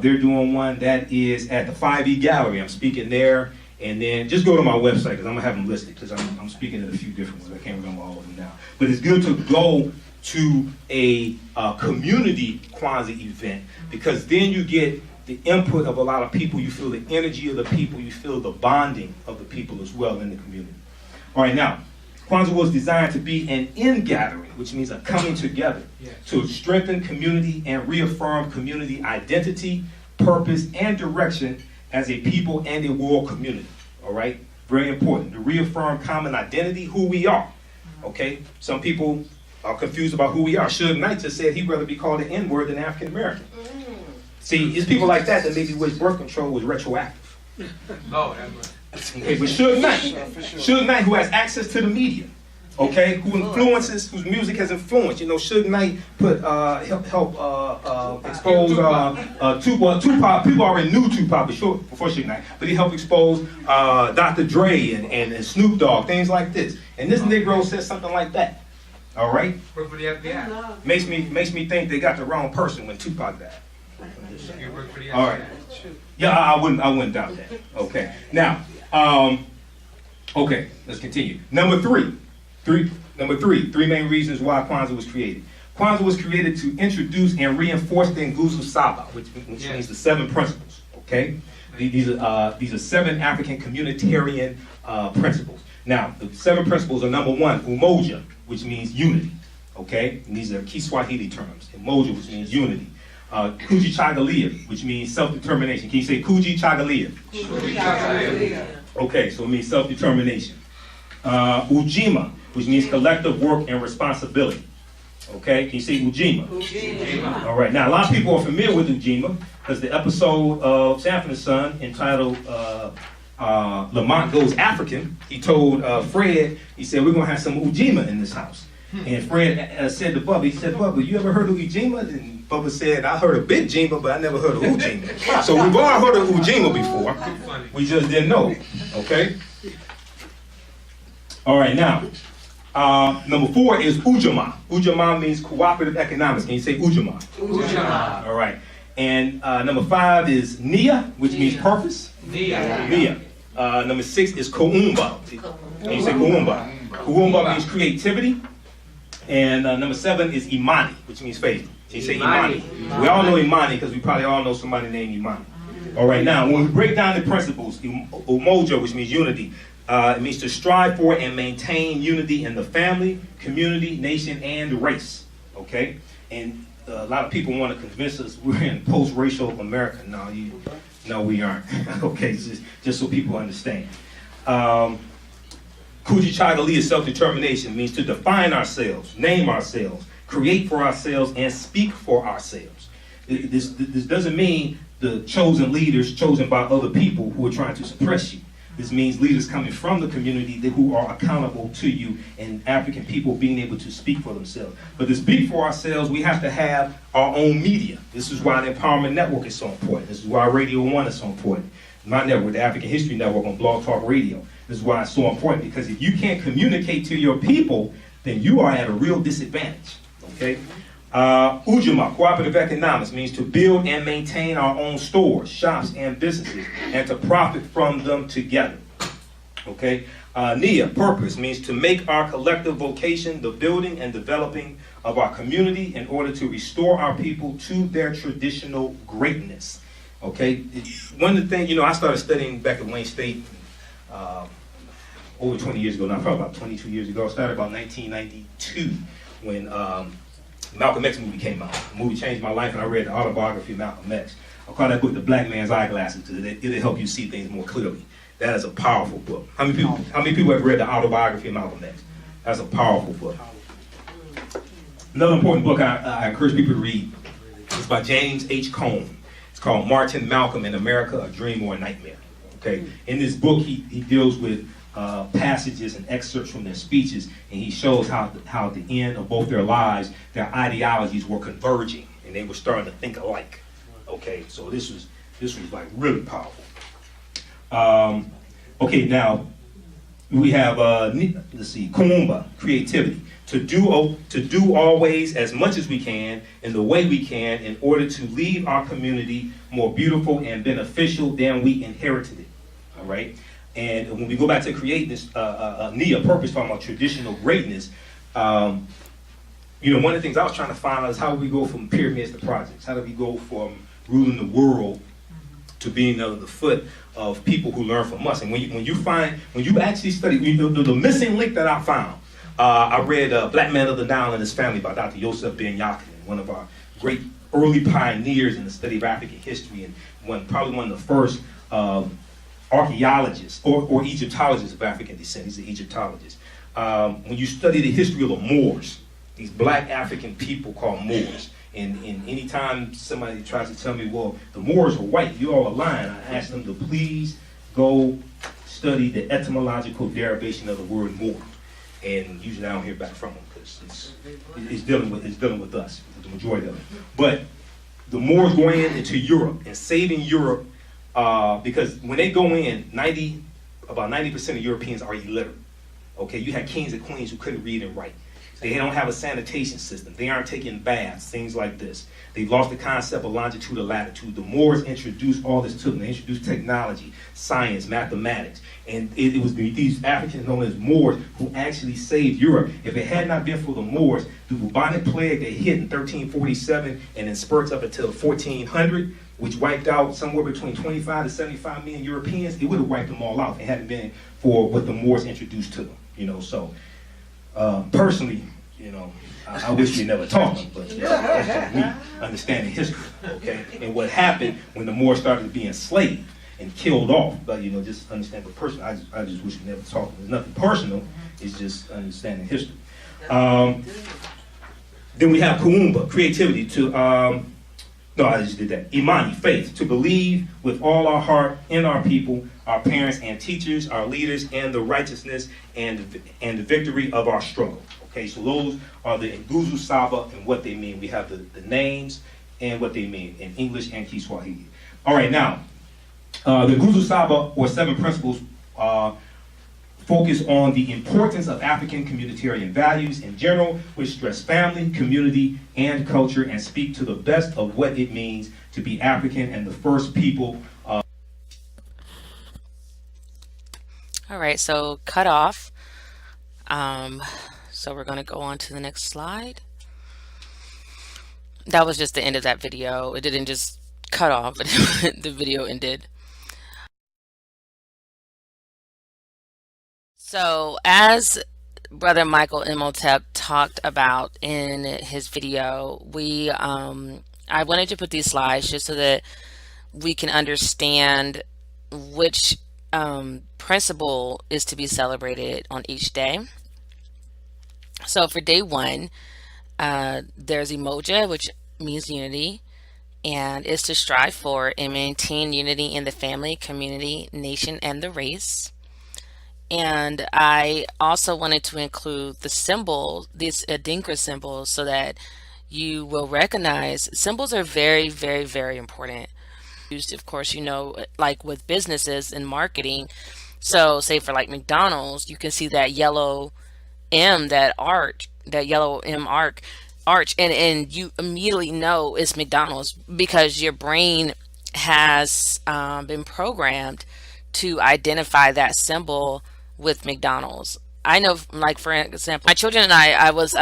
they're doing one that is at the 5E Gallery. I'm speaking there. And then just go to my website, because I'm going to have them listed, because I'm speaking at a few different ones. I can't remember all of them now. But it's good to go to a community Kwanzaa event, because then you get the input of a lot of people. You feel the energy of the people. You feel the bonding of the people as well in the community. All right, now, Kwanzaa was designed to be an in-gathering, which means a coming together, to strengthen community and reaffirm community identity, purpose, and direction as a people and a world community. All right, very important to reaffirm common identity, who we are. Okay, some people are confused about who we are. Suge Knight just said he'd rather be called an N-word than African American. See, it's people like that maybe wish birth control was retroactive. No, okay, but Suge Knight, who has access to the media, okay, whose music has influenced. You know, Suge Knight helped expose Tupac. People already knew Tupac before Suge Knight, but he helped expose Dr. Dre and Snoop Dogg, things like this. And this Negro says something like that. All right. Work for the FBI. Makes me think they got the wrong person when Tupac died. All right. Yeah, I wouldn't doubt that. Okay. Now, okay, let's continue. Number three, three main reasons why Kwanzaa was created. Kwanzaa was created to introduce and reinforce the Nguzo Saba, which means the 7 principles. Okay, these are 7 African communitarian principles. Now, the 7 principles are: number 1, UMOJA, which means unity. Okay, and these are Kiswahili terms. UMOJA, which means unity. KUJICHAGULIA, which means self-determination. Can you say KUJICHAGULIA? KUJICHAGULIA. Okay, so it means self-determination. UJIMA, which means collective work and responsibility. Okay, can you say UJIMA? UJIMA. All right, now a lot of people are familiar with UJIMA because the episode of Sanford and Son entitled Lamont Goes African, he told Fred, he said, we're going to have some UJIMA in this house. And Fred said to Bubba, he said, Bubba, you ever heard of UJIMA? And Bubba said, I heard of Big Jima, but I never heard of UJIMA. So we've all heard of UJIMA before. We just didn't know, okay? All right, now, number 4 is UJAMAA. UJAMAA means cooperative economics. Can you say UJAMAA? UJAMAA. All right. And number 5 is NIA, which means purpose. NIA. Number 6 is KUUMBA. Can you say KUUMBA? KUUMBA means creativity. And number 7 is Imani, which means faith. Can you say Imani? We all know Imani because we probably all know somebody named Imani. All right, now when we break down the principles, UMOJA, which means unity, it means to strive for and maintain unity in the family, community, nation, and race. Okay? And a lot of people want to convince us we're in post-racial America. No, we aren't. Okay, just so people understand. KUJICHAGULIA, self-determination, means to define ourselves, name ourselves, create for ourselves, and speak for ourselves. This doesn't mean the chosen leaders chosen by other people who are trying to suppress you. This means leaders coming from the community who are accountable to you, and African people being able to speak for themselves. But to speak for ourselves, we have to have our own media. This is why the Empowerment Network is so important. This is why Radio 1 is so important. My network, the African History Network on Blog Talk Radio. This is why it's so important, because if you can't communicate to your people, then you are at a real disadvantage, okay? UJIMA, cooperative economics, means to build and maintain our own stores, shops, and businesses, and to profit from them together, okay? NIA, purpose, means to make our collective vocation the building and developing of our community in order to restore our people to their traditional greatness, okay? One of the things, I started studying back at Wayne State over 20 years ago now, probably about 22 years ago. I started about 1992 when Malcolm X movie came out. The movie changed my life, and I read the autobiography of Malcolm X. I call that book The Black Man's Eyeglasses, because it'll help you see things more clearly. That is a powerful book. How many people have read the autobiography of Malcolm X? That's a powerful book. Another important book I encourage people to read is by James H. Cone. It's called Martin, Malcolm, and America, A Dream or a Nightmare. Okay. In this book, he deals with passages and excerpts from their speeches, and he shows how at the end of both their lives, their ideologies were converging, and they were starting to think alike. Okay, so this was like really powerful. Okay, now we have KUUMBA, creativity. To do always as much as we can in the way we can in order to leave our community more beautiful and beneficial than we inherited it. All right. And when we go back to create this NIA, purpose, talking about traditional greatness, one of the things I was trying to find out is how do we go from pyramids to projects? How do we go from ruling the world to being under the foot of people who learn from us? And when you actually study, the missing link that I found, I read Black Man of the Nile and His Family by Dr. Yosef Ben Yakin, one of our great early pioneers in the study of African history, and probably one of the first archaeologists or Egyptologists of African descent. He's an Egyptologist. When you study the history of the Moors, these black African people called Moors, and anytime somebody tries to tell me, well, the Moors were white, you all are lying, I ask them to please go study the etymological derivation of the word Moor. And usually I don't hear back from them because it's dealing with us, the majority of it. But the Moors going into Europe and saving Europe, because when they go in, about 90% of Europeans are illiterate. Okay, you had kings and queens who couldn't read and write. They don't have a sanitation system. They aren't taking baths, things like this. They've lost the concept of longitude or latitude. The Moors introduced all this to them. They introduced technology, science, mathematics. And it was these Africans known as Moors who actually saved Europe. If it had not been for the Moors, the bubonic plague that hit in 1347 and then spurts up until 1400, which wiped out somewhere between 25 to 75 million Europeans, it would have wiped them all out if it hadn't been for what the Moors introduced to them. So personally, I wish we never taught them, but that's just me understanding history, okay? And what happened when the Moors started to be enslaved and killed off, but just understand the person. I just wish we never taught them. There's nothing personal, it's just understanding history. Then we have KUUMBA, creativity, to No, I just did that. Imani, faith, to believe with all our heart in our people, our parents and teachers, our leaders, and the righteousness and the victory of our struggle. Okay, so those are the Nguzo Saba and what they mean. We have the names and what they mean in English and Kiswahili. All right, now, the Nguzo Saba, or 7 principles, focus on the importance of African communitarian values in general, which stress family, community, and culture, and speak to the best of what it means to be African and the first people. All right, so cut off. So we're going to go on to the next slide. That was just the end of that video. It didn't just cut off, but the video ended. So as Brother Michael Imhotep talked about in his video, I wanted to put these slides just so that we can understand which principle is to be celebrated on each day. So for day 1, there's UMOJA, which means unity, and is to strive for and maintain unity in the family, community, nation, and the race. And I also wanted to include the symbols, these Adinkra symbols, so that you will recognize symbols are very, very, very important. Of course, you know, like with businesses and marketing. So say for like McDonald's, you can see that yellow M, that yellow M arch, and you immediately know it's McDonald's because your brain has been programmed to identify that symbol with McDonald's. I know, like for example, my children and I was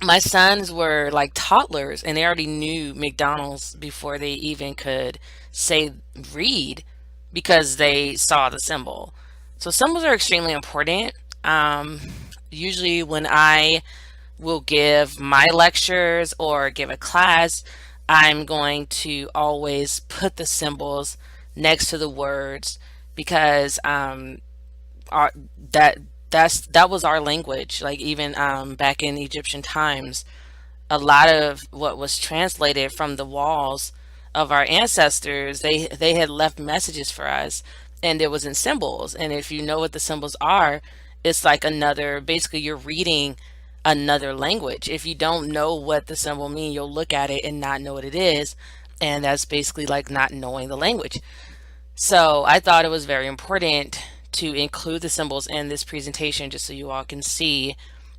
my sons were like toddlers and they already knew McDonald's before they even could say read because they saw the symbol. So symbols are extremely important. Usually when I will give my lectures or give a class, I'm going to always put the symbols next to the words because that was our language. Like even back in Egyptian times, a lot of what was translated from the walls of our ancestors, they had left messages for us, and it was in symbols. And if you know what the symbols are, it's like another, basically you're reading another language. If you don't know what the symbol means, you'll look at it and not know what it is, and that's basically like not knowing the language. So I thought it was very important to include the symbols in this presentation just so you all can see.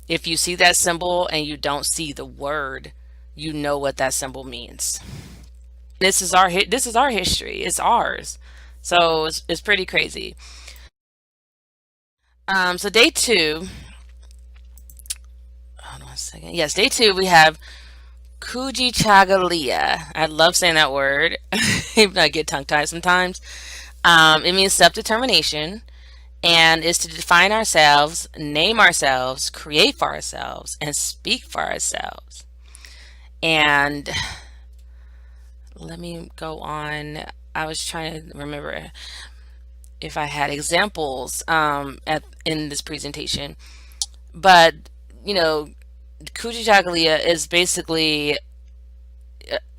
If you see that symbol and you don't see the word, you know what that symbol means. This is our history. It's ours. So it's pretty crazy. So day 2, hold on a second. Yes, day 2 we have KUJICHAGULIA. I love saying that word. Even I get tongue-tied sometimes. It means self-determination and is to define ourselves, name ourselves, create for ourselves, and speak for ourselves. And let me go on. I was trying to remember if I had examples in this presentation, but you know, KUJICHAGULIA is basically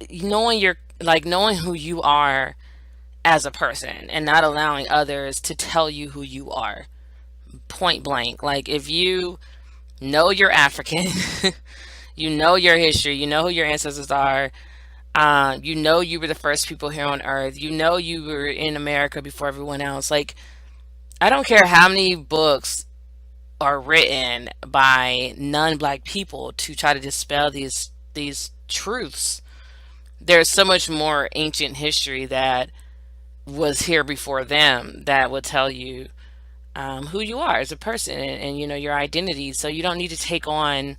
knowing who you are as a person and not allowing others to tell you who you are, point blank. Like if you know you're African, you know your history, you know who your ancestors are, you know you were the first people here on earth, you know you were in America before everyone else. Like I don't care how many books are written by non-black people to try to dispel these truths. There's so much more ancient history that was here before them that will tell you who you are as a person and you know your identity. So you don't need to take on,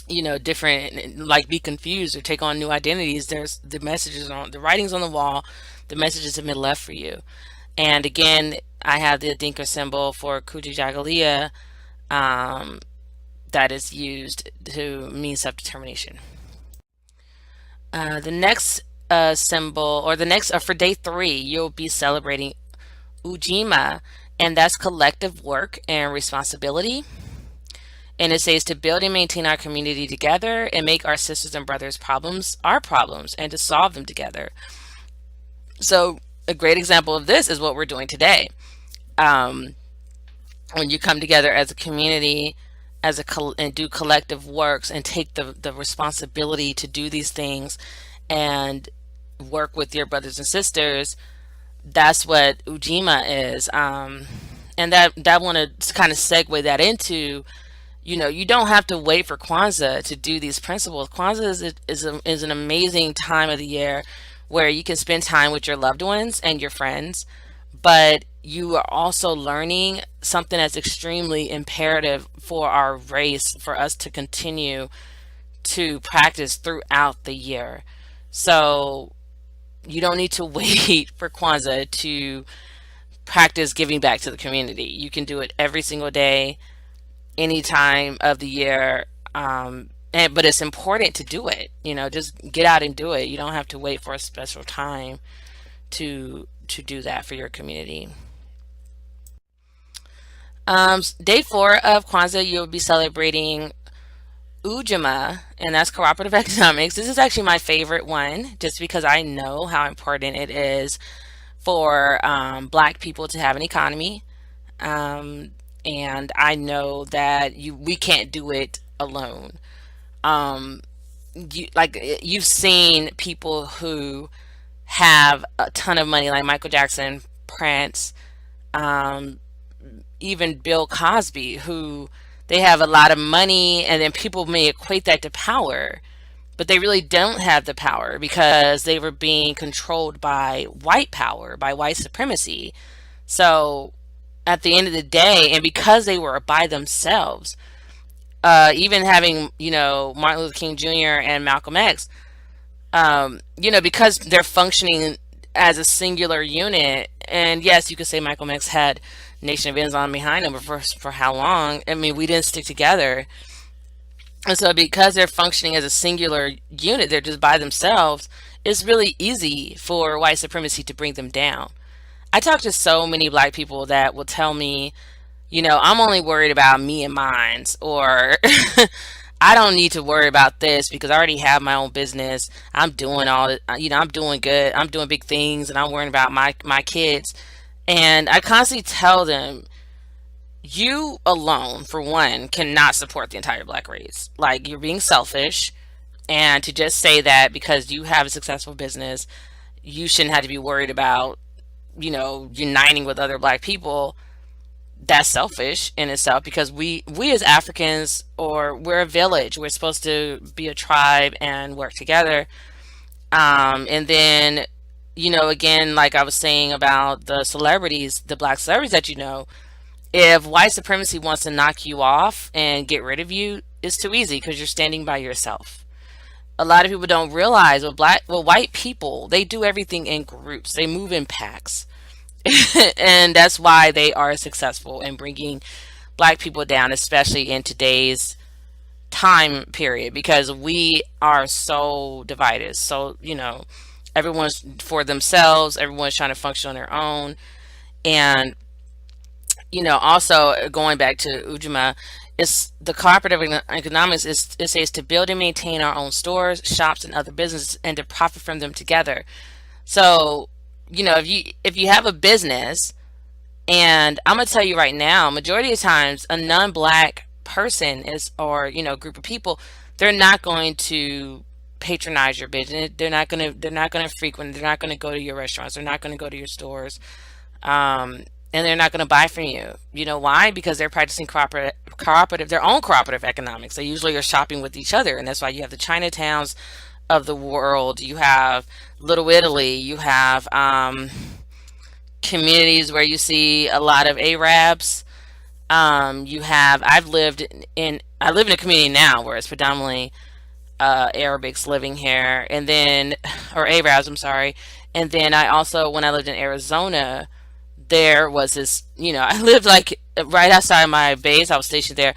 you know, different, like be confused or take on new identities. There's the messages on the writings on the wall, the messages have been left for you. And again, I have the Adinkra symbol for KUJICHAGULIA that is used to mean self-determination. The next symbol, or the next, for day 3, you'll be celebrating UJIMA, and that's collective work and responsibility. And it says to build and maintain our community together and make our sisters and brothers' problems our problems and to solve them together. So a great example of this is what we're doing today. When you come together as a community, and do collective works and take the responsibility to do these things and work with your brothers and sisters, that's what UJIMA is. And that want to kind of segue that into, you don't have to wait for Kwanzaa to do these principles. Kwanzaa is an amazing time of the year where you can spend time with your loved ones and your friends, but you are also learning something that's extremely imperative for our race, for us to continue to practice throughout the year. So you don't need to wait for Kwanzaa to practice giving back to the community. You can do it every single day, any time of the year. But it's important to do it. Just get out and do it. You don't have to wait for a special time to do that for your community. Day 4 of Kwanzaa, you'll be celebrating UJIMA, and that's cooperative economics. This is actually my favorite one, just because I know how important it is for Black people to have an economy, and I know that we can't do it alone. You've seen people who have a ton of money, like Michael Jackson, Prince, even Bill Cosby, who they have a lot of money, and then people may equate that to power, but they really don't have the power because they were being controlled by white power, by white supremacy. So at the end of the day, and because they were by themselves, even having, Martin Luther King Jr. and Malcolm X, because they're functioning as a singular unit. And yes, you could say Malcolm X had Nation of Islam behind him, but for how long? I mean, we didn't stick together. And so because they're functioning as a singular unit, they're just by themselves, it's really easy for white supremacy to bring them down. I talk to so many Black people that will tell me, I'm only worried about me and mines, or I don't need to worry about this because I already have my own business. I'm doing I'm doing good. I'm doing big things, and I'm worrying about my kids. And I constantly tell them, you alone, for one, cannot support the entire Black race. Like, you're being selfish. And to just say that because you have a successful business, you shouldn't have to be worried about, uniting with other Black people, that's selfish in itself, because we as Africans, or we're a village, we're supposed to be a tribe and work together. And then, again, like I was saying about the celebrities, the Black celebrities that if white supremacy wants to knock you off and get rid of you, it's too easy because you're standing by yourself. A lot of people don't realize white people, they do everything in groups. They move in packs. And that's why they are successful in bringing Black people down, especially in today's time period, because we are so divided. So, everyone's for themselves, everyone's trying to function on their own. And also going back to UJIMA, it's the cooperative economics. It says to build and maintain our own stores, shops, and other businesses, and to profit from them together. So, if you have a business, and I'm gonna tell you right now, majority of times a non-Black person group of people, they're not going to patronize your business. They're not gonna frequent. They're not gonna go to your restaurants. They're not gonna go to your stores. And they're not going to buy from you. You know why? Because they're practicing their own cooperative economics. They usually are shopping with each other, and that's why you have the Chinatowns of the world. You have Little Italy. You have communities where you see a lot of Arabs. I live in a community now where it's predominantly Arabics living here, or Arabs, I'm sorry. And then when I lived in Arizona, there was this, I lived like right outside my base. I was stationed there.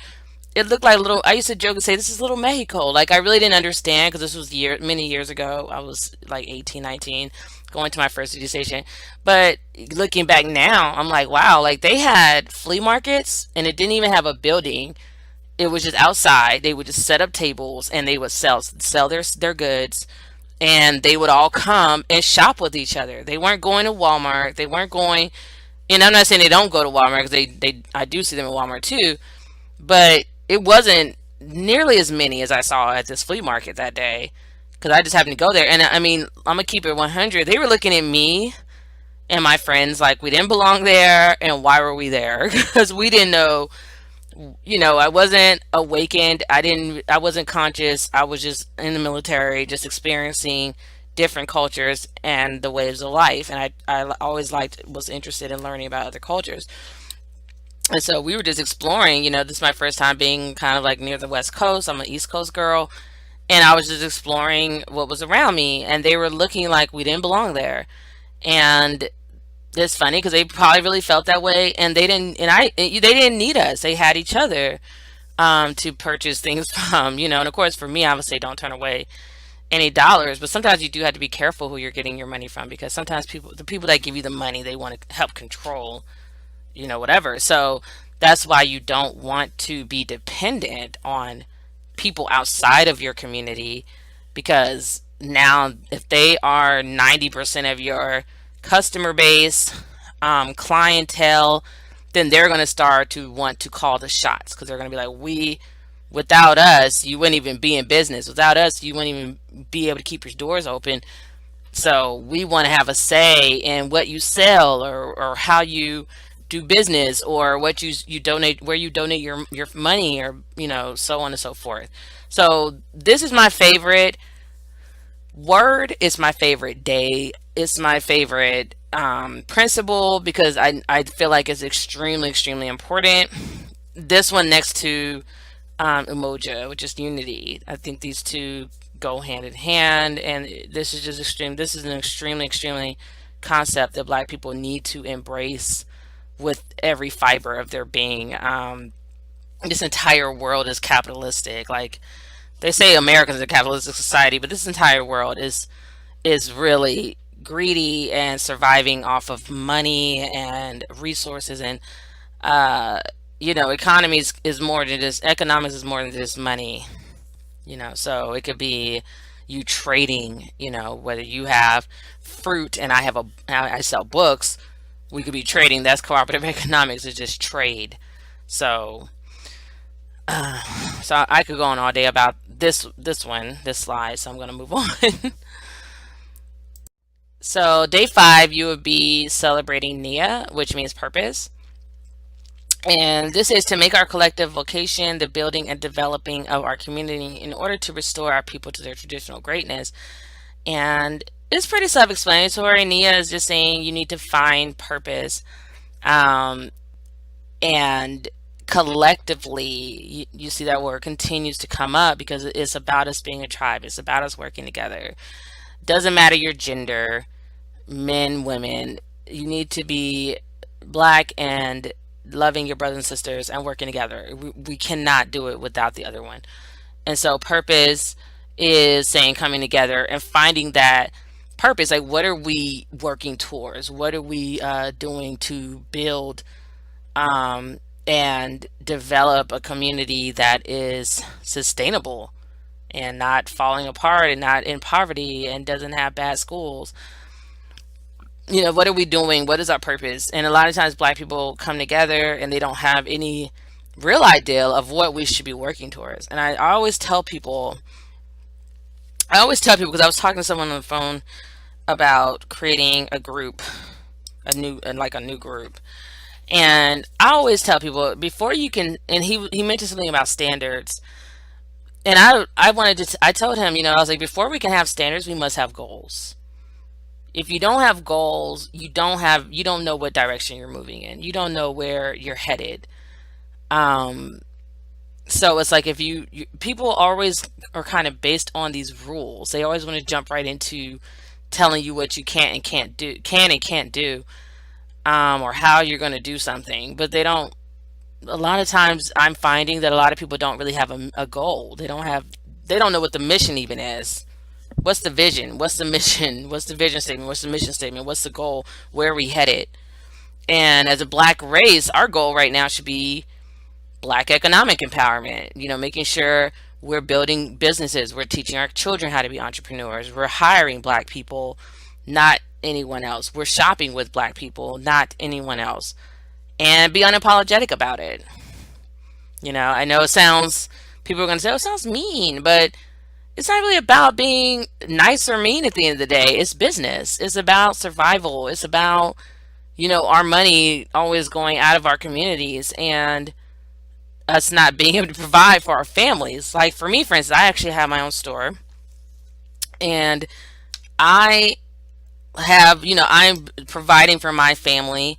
It looked like I used to joke and say, this is little Mexico. Like, I really didn't understand, because this was many years ago. I was like 18, 19, going to my first duty station. But looking back now, I'm like, wow, like they had flea markets, and it didn't even have a building. it was just outside. They would just set up tables and they would sell their goods, and they would all come and shop with each other. They weren't going to Walmart. They weren't going, and I'm not saying they don't go to Walmart, because they I do see them at Walmart too, but it wasn't nearly as many as I saw at this flea market that day, because I just happened to go there. And I mean, I'm gonna keep it 100. They were looking at me and my friends like we didn't belong there, and why were we there? Because we didn't know. I wasn't awakened. I wasn't conscious. I was just in the military, just experiencing different cultures and the ways of life. And I always was interested in learning about other cultures. And so we were just exploring. This is my first time being kind of like near the West Coast. I'm an East Coast girl. And I was just exploring what was around me. And they were looking like we didn't belong there. And it's funny because they probably really felt that way, and they didn't. They didn't need us. They had each other to purchase things from. And of course, for me, I would say don't turn away any dollars. But sometimes you do have to be careful who you're getting your money from, because sometimes the people that give you the money, they want to help control, whatever. So that's why you don't want to be dependent on people outside of your community, because now if they are 90% of your customer base, clientele, then they're going to start to want to call the shots, because they're going to be like, without us, you wouldn't even be in business. Without us, you wouldn't even be able to keep your doors open. So we want to have a say in what you sell, or how you do business, or what you donate, where you donate your money, or so on and so forth. So this is my favorite word. It's my favorite day. It's my favorite principle, because I feel like it's extremely, extremely important. This one next to UMOJA, which is unity. I think these two go hand in hand, and this is just extreme. This is an extremely, extremely concept that Black people need to embrace with every fiber of their being. This entire world is capitalistic. Like they say, Americans are a capitalistic society, but this entire world is really greedy and surviving off of money and resources. And economies is more than just economics, is more than just money. So it could be you trading, whether you have fruit and I sell books, we could be trading. That's cooperative economics. It's just trade. So I could go on all day about this slide, so I'm going to move on. So day 5, you would be celebrating Nia, which means purpose. And this is to make our collective vocation the building and developing of our community in order to restore our people to their traditional greatness. And it's pretty self-explanatory. Nia is just saying you need to find purpose. And collectively, you see that word continues to come up, because it's about us being a tribe. It's about us working together. Doesn't matter your gender, men, women, you need to be Black and loving your brothers and sisters and working together. We cannot do it without the other one. And so purpose is saying coming together and finding that purpose. Like, what are we working towards? What are we doing to build and develop a community that is sustainable and not falling apart and not in poverty and doesn't have bad schools? What are we doing? What is our purpose? And a lot of times Black people come together and they don't have any real idea of what we should be working towards. And I always tell people, because I was talking to someone on the phone about creating a group, a new group. And I always tell people, before you can, and he mentioned something about standards. And I told him, I was like, before we can have standards, we must have goals. If you don't have goals, you don't know what direction you're moving in. You don't know where you're headed. So it's like, if people always are kind of based on these rules. They always want to jump right into telling you what you can and can't do, or how you're going to do something. But they don't. A lot of times, I'm finding that a lot of people don't really have a goal. They don't know what the mission even is. What's the vision? What's the mission? What's the vision statement? What's the mission statement? What's the goal? Where are we headed? And as a Black race, our goal right now should be Black economic empowerment, making sure we're building businesses, we're teaching our children how to be entrepreneurs, we're hiring Black people, not anyone else. We're shopping with Black people, not anyone else. And be unapologetic about it. I know people are going to say, oh, it sounds mean, but it's not really about being nice or mean at the end of the day. It's business. It's about survival. It's about, our money always going out of our communities and us not being able to provide for our families. Like for me, for instance, I actually have my own store, and I have, I'm providing for my family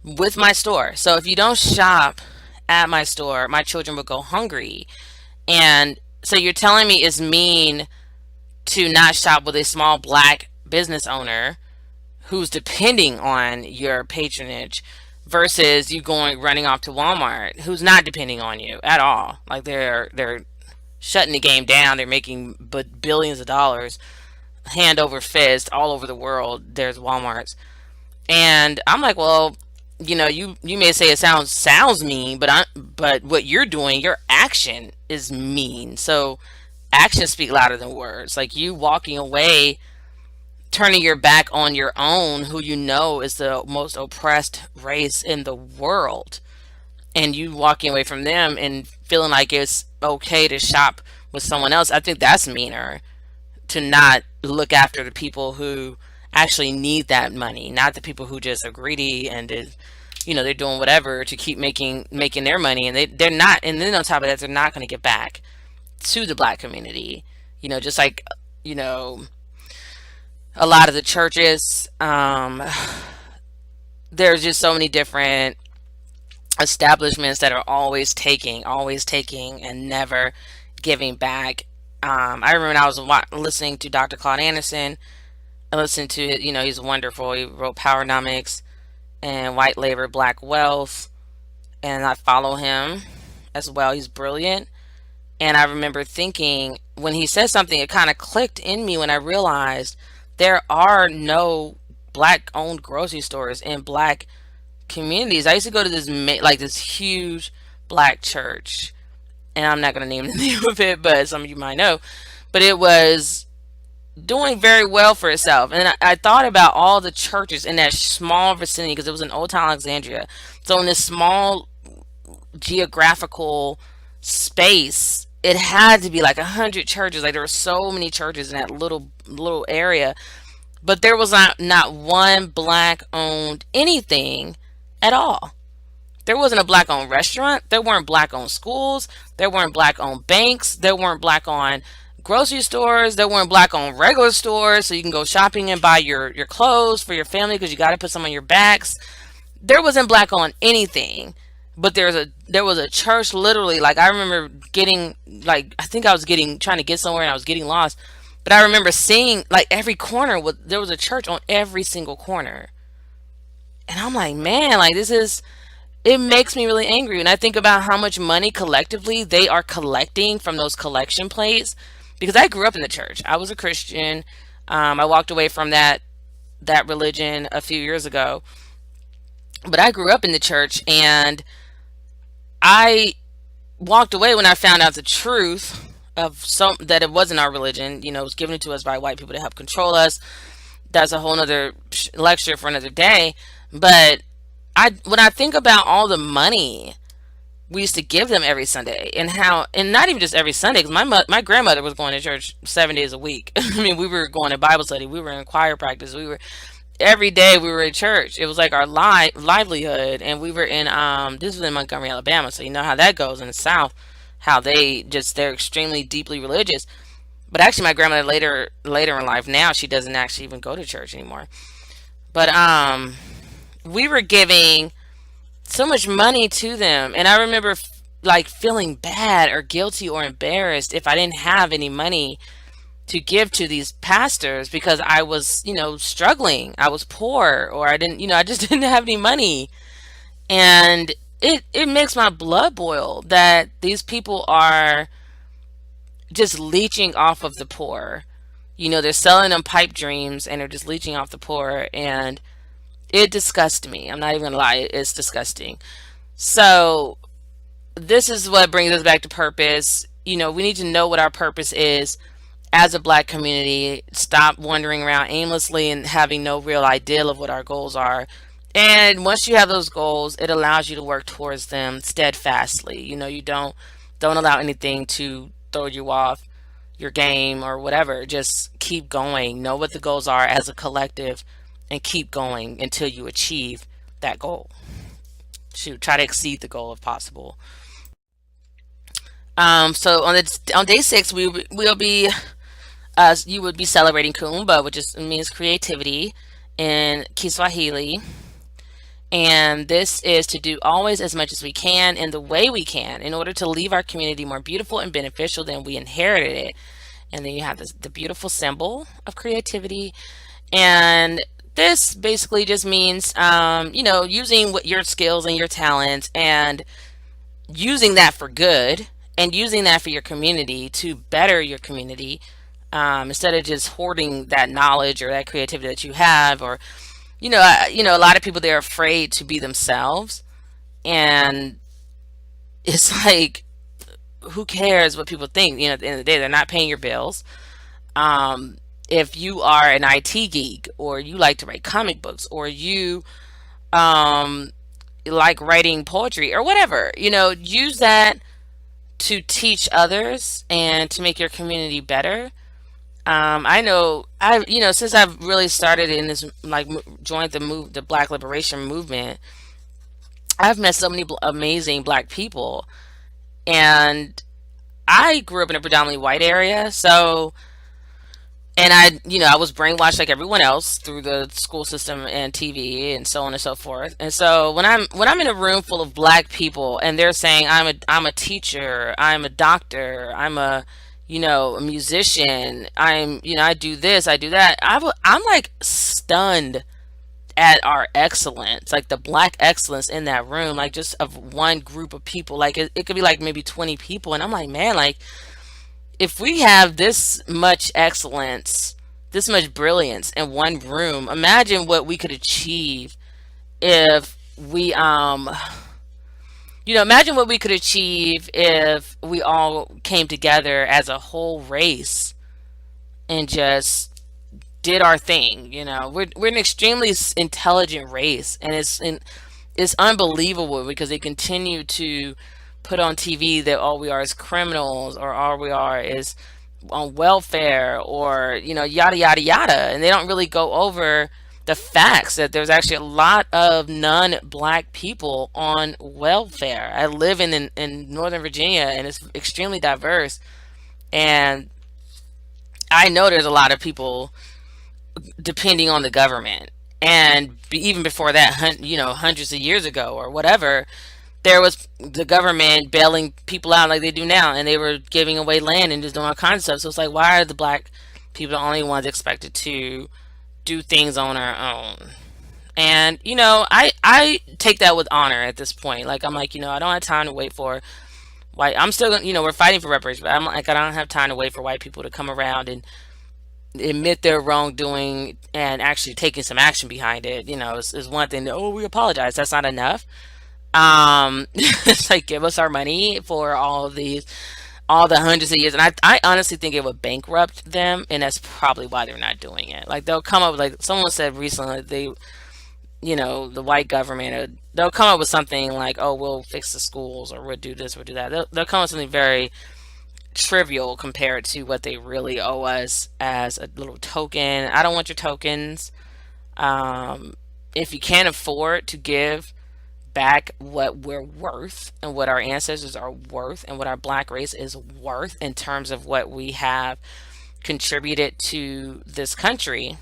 with my store. So if you don't shop at my store, my children will go hungry. And so you're telling me it's mean to not shop with a small Black business owner who's depending on your patronage versus you running off to Walmart, who's not depending on you at all. Like they're shutting the game down. They're making billions of dollars hand over fist all over the world. There's Walmarts. And I'm like, well, you may say it sounds mean, but what you're doing, your action is mean. So actions speak louder than words. Like you walking away, turning your back on your own, who is the most oppressed race in the world, and you walking away from them and feeling like it's okay to shop with someone else. I think that's meaner, to not look after the people who actually need that money, not the people who just are greedy and they're doing whatever to keep making their money, and they're not, and then on top of that, they're not going to get back to the Black community. Just like a lot of the churches, there's just so many different establishments that are always taking and never giving back. I remember when I was listening to Dr. Claude Anderson. I listened to, he's wonderful. He wrote Powernomics and White Labor, Black Wealth, and I follow him as well. He's brilliant. And I remember thinking, when he said something, it kind of clicked in me when I realized there are no Black-owned grocery stores in Black communities. I used to go to this huge Black church, and I'm not going to name the name of it, but some of you might know. But it was doing very well for itself. And I thought about all the churches in that small vicinity, because it was in Old Town Alexandria. So in this small geographical space, it had to be like 100 churches. Like there were so many churches in that little area, but there was not one Black owned anything at all. There wasn't a Black owned restaurant. There weren't Black owned schools. There weren't Black owned banks. There weren't Black owned grocery stores. There weren't Black owned regular stores, so you can go shopping and buy your clothes for your family because you got to put some on your backs. There wasn't Black owned anything. But there was a church, literally, like I remember getting, like, I think I was trying to get somewhere and I was getting lost. But I remember seeing, like, every corner, there was a church on every single corner. And I'm like, man, like, it makes me really angry. And I think about how much money collectively they are collecting from those collection plates. Because I grew up in the church. I was a Christian. I walked away from that religion a few years ago. But I grew up in the church, and I walked away when I found out the truth of that it wasn't our religion. It was given to us by white people to help control us. That's a whole nother lecture for another day. But when I think about all the money we used to give them every Sunday, and not even just every Sunday, because my grandmother was going to church 7 days a week. I mean, we were going to Bible study, we were in choir practice, every day we were in church. It was like our livelihood. And we were in this was in Montgomery, Alabama, so you know how that goes in the South, how they're extremely deeply religious. But actually my grandmother later in life, now she doesn't actually even go to church anymore. But we were giving so much money to them, and I remember like feeling bad or guilty or embarrassed if I didn't have any money to give to these pastors, because I was, struggling. I was poor, or I just didn't have any money. And it makes my blood boil that these people are just leeching off of the poor. They're selling them pipe dreams, and they're just leeching off the poor, and it disgusts me. I'm not even gonna lie, it's disgusting. So this is what brings us back to purpose. You know, we need to know what our purpose is as a Black community. Stop wandering around aimlessly and having no real idea of what our goals are. And once you have those goals, it allows you to work towards them steadfastly. You know, you don't allow anything to throw you off your game or whatever. Just keep going. Know what the goals are as a collective and keep going until you achieve that goal. Shoot, try to exceed the goal if possible. So on day 6, we'll be you would be celebrating Kuumba, which means creativity in Kiswahili. And this is to do always as much as we can in the way we can in order to leave our community more beautiful and beneficial than we inherited it. And then you have the beautiful symbol of creativity. And this basically just means, you know, using what your skills and your talents and using that for good and using that for your community to better your community, instead of just hoarding that knowledge or that creativity that you have. Or a lot of people, they're afraid to be themselves, and it's like, who cares what people think? You know, at the end of the day, they're not paying your bills. If you are an IT geek, or you like to write comic books, or you like writing poetry or whatever, you know, use that to teach others and to make your community better. I know since I've really started in this, like, joined the Black Liberation Movement, I've met so many amazing Black people, and I grew up in a predominantly white area, so, and I was brainwashed like everyone else through the school system and TV and so on and so forth. And so when I'm in a room full of Black people and they're saying I'm a teacher, I'm a doctor, I'm a musician, I do this, I do that, I'm like stunned at our excellence, like the Black excellence in that room, like just of one group of people. Like it could be like maybe 20 people, and I'm like, man, like, if we have this much excellence, this much brilliance in one room, imagine what we could achieve if we imagine what we could achieve if we all came together as a whole race and just did our thing. We're an extremely intelligent race, and it's unbelievable because they continue to put on TV that all we are is criminals, or all we are is on welfare, or yada yada yada, and they don't really go over the facts that there's actually a lot of non-Black people on welfare. I live in Northern Virginia, and it's extremely diverse, and I know there's a lot of people depending on the government. And even before that, hundreds of years ago or whatever, there was the government bailing people out like they do now, and they were giving away land and just doing all kinds of stuff. So it's like, why are the Black people the only ones expected to do things on our own? And I take that with honor at this point. Like, I'm like, I don't have time to wait for white. I'm still gonna, we're fighting for reparations, but I'm like, I don't have time to wait for white people to come around and admit their wrongdoing and actually taking some action behind it. Is one thing. Oh, we apologize. That's not enough. It's like, give us our money for all the hundreds of years. And I honestly think it would bankrupt them, and that's probably why they're not doing it. Like, they'll come up with, like someone said recently, the white government, they'll come up with something like, oh, we'll fix the schools, or we'll do this, we'll do that. They'll come up with something very trivial compared to what they really owe us as a little token. I don't want your tokens. If you can't afford to give back what we're worth and what our ancestors are worth and what our Black race is worth in terms of what we have contributed to this country,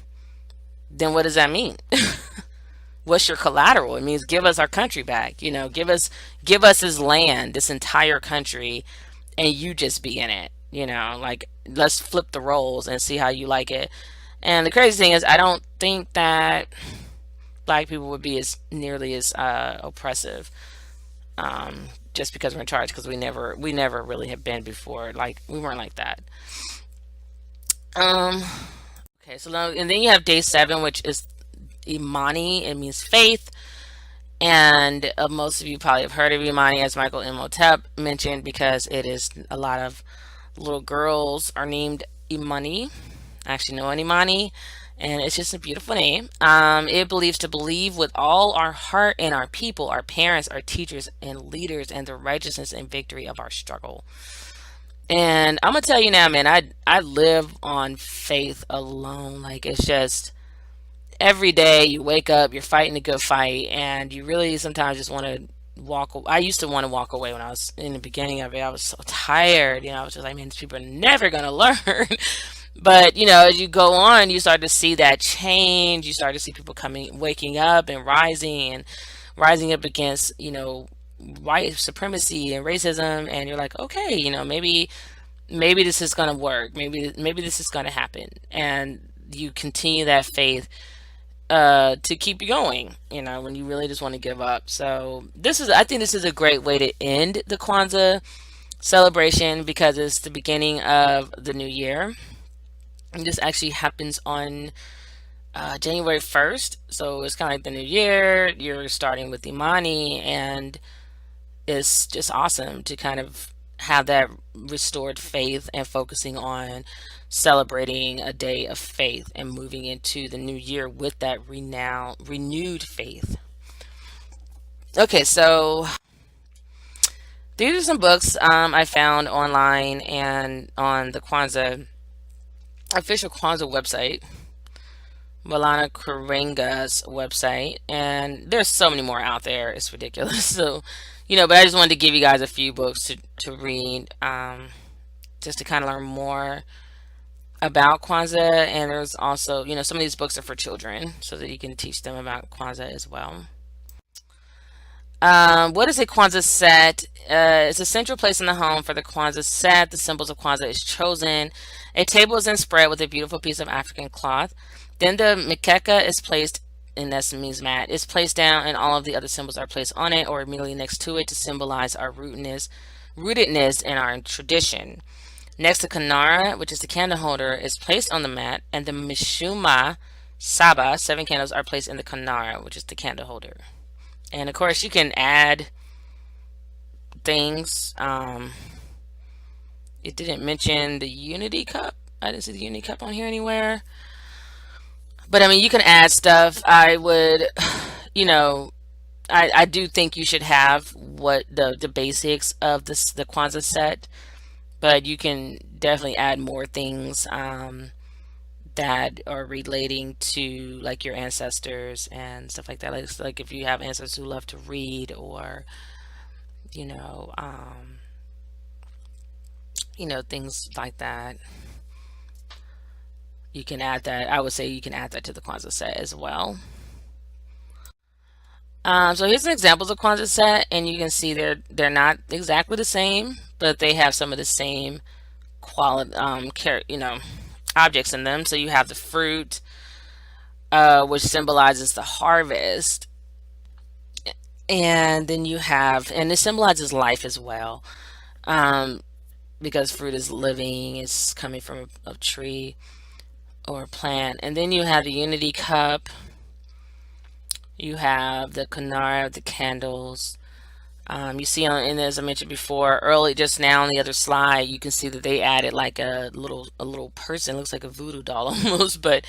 then what does that mean? What's your collateral? It means give us our country back. Give us this land, this entire country, and you just be in it. Like, let's flip the roles and see how you like it. And the crazy thing is, I don't think that Black people would be as nearly as oppressive, just because we're in charge, because we never really have been before. Like, we weren't like that. Okay, so now, and then you have day 7, which is Imani. It means faith. And most of you probably have heard of Imani, as Michael Imhotep mentioned, because it is a lot of little girls are named Imani. I actually know an Imani, and it's just a beautiful name. It believes to believe with all our heart in our people, our parents, our teachers, and leaders, and the righteousness and victory of our struggle. And I'm gonna tell you now, man, I live on faith alone. Like, it's just every day you wake up, you're fighting a good fight, and you really sometimes just want to walk. I used to want to walk away when I was in the beginning of it. I was so tired, I was just like, man, these people are never gonna learn. But as you go on, you start to see that change. You start to see people waking up and rising up against white supremacy and racism, and you're like, okay, maybe this is gonna work. Maybe this is gonna happen, and you continue that faith to keep you going, when you really just want to give up. So I think this is a great way to end the Kwanzaa celebration, because it's the beginning of the new year. And this actually happens on January 1st. So it's kind of like the new year. You're starting with Imani, and it's just awesome to kind of have that restored faith and focusing on celebrating a day of faith and moving into the new year with that renewed faith. Okay, so these are some books I found online and on the Kwanzaa official Kwanzaa website, Malana Karenga's website, and there's so many more out there. It's ridiculous. So, but I just wanted to give you guys a few books to read, just to kind of learn more about Kwanzaa. And there's also, some of these books are for children so that you can teach them about Kwanzaa as well. What is a Kwanzaa set? It's a central place in the home for the Kwanzaa set. The symbols of Kwanzaa is chosen. A table is then spread with a beautiful piece of African cloth. Then the mikeka is placed, and that means mat, is placed down, and all of the other symbols are placed on it or immediately next to it to symbolize our rootedness in our tradition. Next, the kanara, which is the candle holder, is placed on the mat, and the mishuma saba, 7 candles, are placed in the kanara, which is the candle holder. And of course, you can add things. It didn't mention the unity cup. I didn't see the unity cup on here anywhere. But I mean, you can add stuff. I would, I do think you should have what the basics of the Kwanzaa set, but you can definitely add more things that are relating to like your ancestors and stuff like that. Like if you have ancestors who love to read, or things like that, you can add that. I would say you can add that to the Kwanzaa set as well. So here's some examples of Kwanzaa set, and you can see they're not exactly the same, but they have some of the same quality, objects in them. So you have the fruit, which symbolizes the harvest, and then you have, and it symbolizes life as well, because fruit is living, it's coming from a tree or a plant. And then you have the unity cup, you have the kanara, the candles. You see and as I mentioned before, just now on the other slide, you can see that they added like a little person. It looks like a voodoo doll almost, but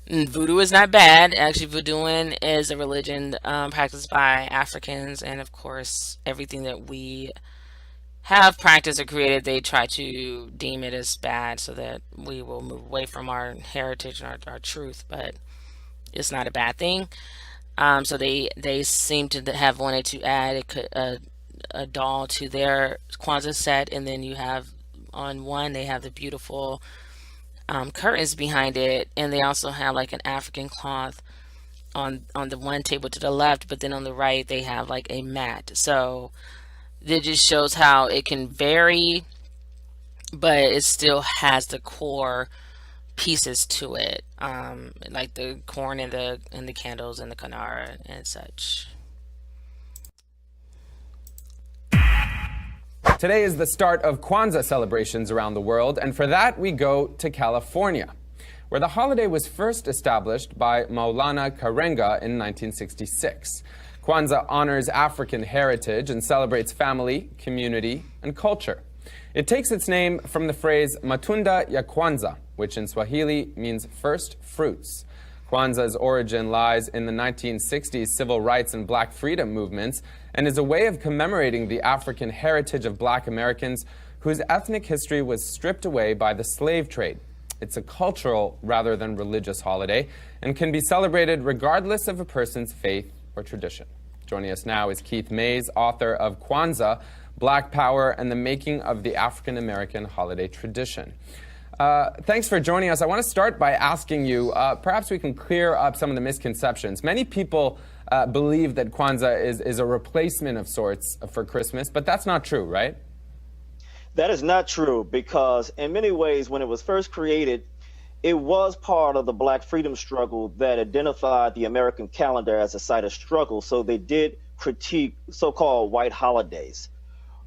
voodoo is not bad. Actually, voodooing is a religion practiced by Africans, and of course, everything that we have practiced or created, they try to deem it as bad so that we will move away from our heritage and our truth, but it's not a bad thing. So they seem to have wanted to add a doll to their Kwanzaa set, and then you have on one, they have the beautiful curtains behind it, and they also have like an African cloth on the one table to the left, but then on the right they have like a mat. So it just shows how it can vary, but it still has the core pieces to it, like the corn and the candles and the kanara and such. Today is the start of Kwanzaa celebrations around the world, and for that we go to California, where the holiday was first established by Maulana Karenga in 1966. Kwanzaa honors African heritage and celebrates family, community, and culture. It takes its name from the phrase Matunda ya Kwanzaa, which in Swahili means first fruits. Kwanzaa's origin lies in the 1960s civil rights and black freedom movements and is a way of commemorating the African heritage of black Americans whose ethnic history was stripped away by the slave trade. It's a cultural rather than religious holiday and can be celebrated regardless of a person's faith or tradition. Joining us now is Keith Mays, author of Kwanzaa, Black Power and the Making of the African American Holiday Tradition. Thanks for joining us. I want to start by asking you, perhaps we can clear up some of the misconceptions. Many people believe that Kwanzaa is a replacement of sorts for Christmas, but that's not true, right? That is not true, because in many ways, when it was first created, it was part of the Black freedom struggle that identified the American calendar as a site of struggle. So they did critique so-called white holidays.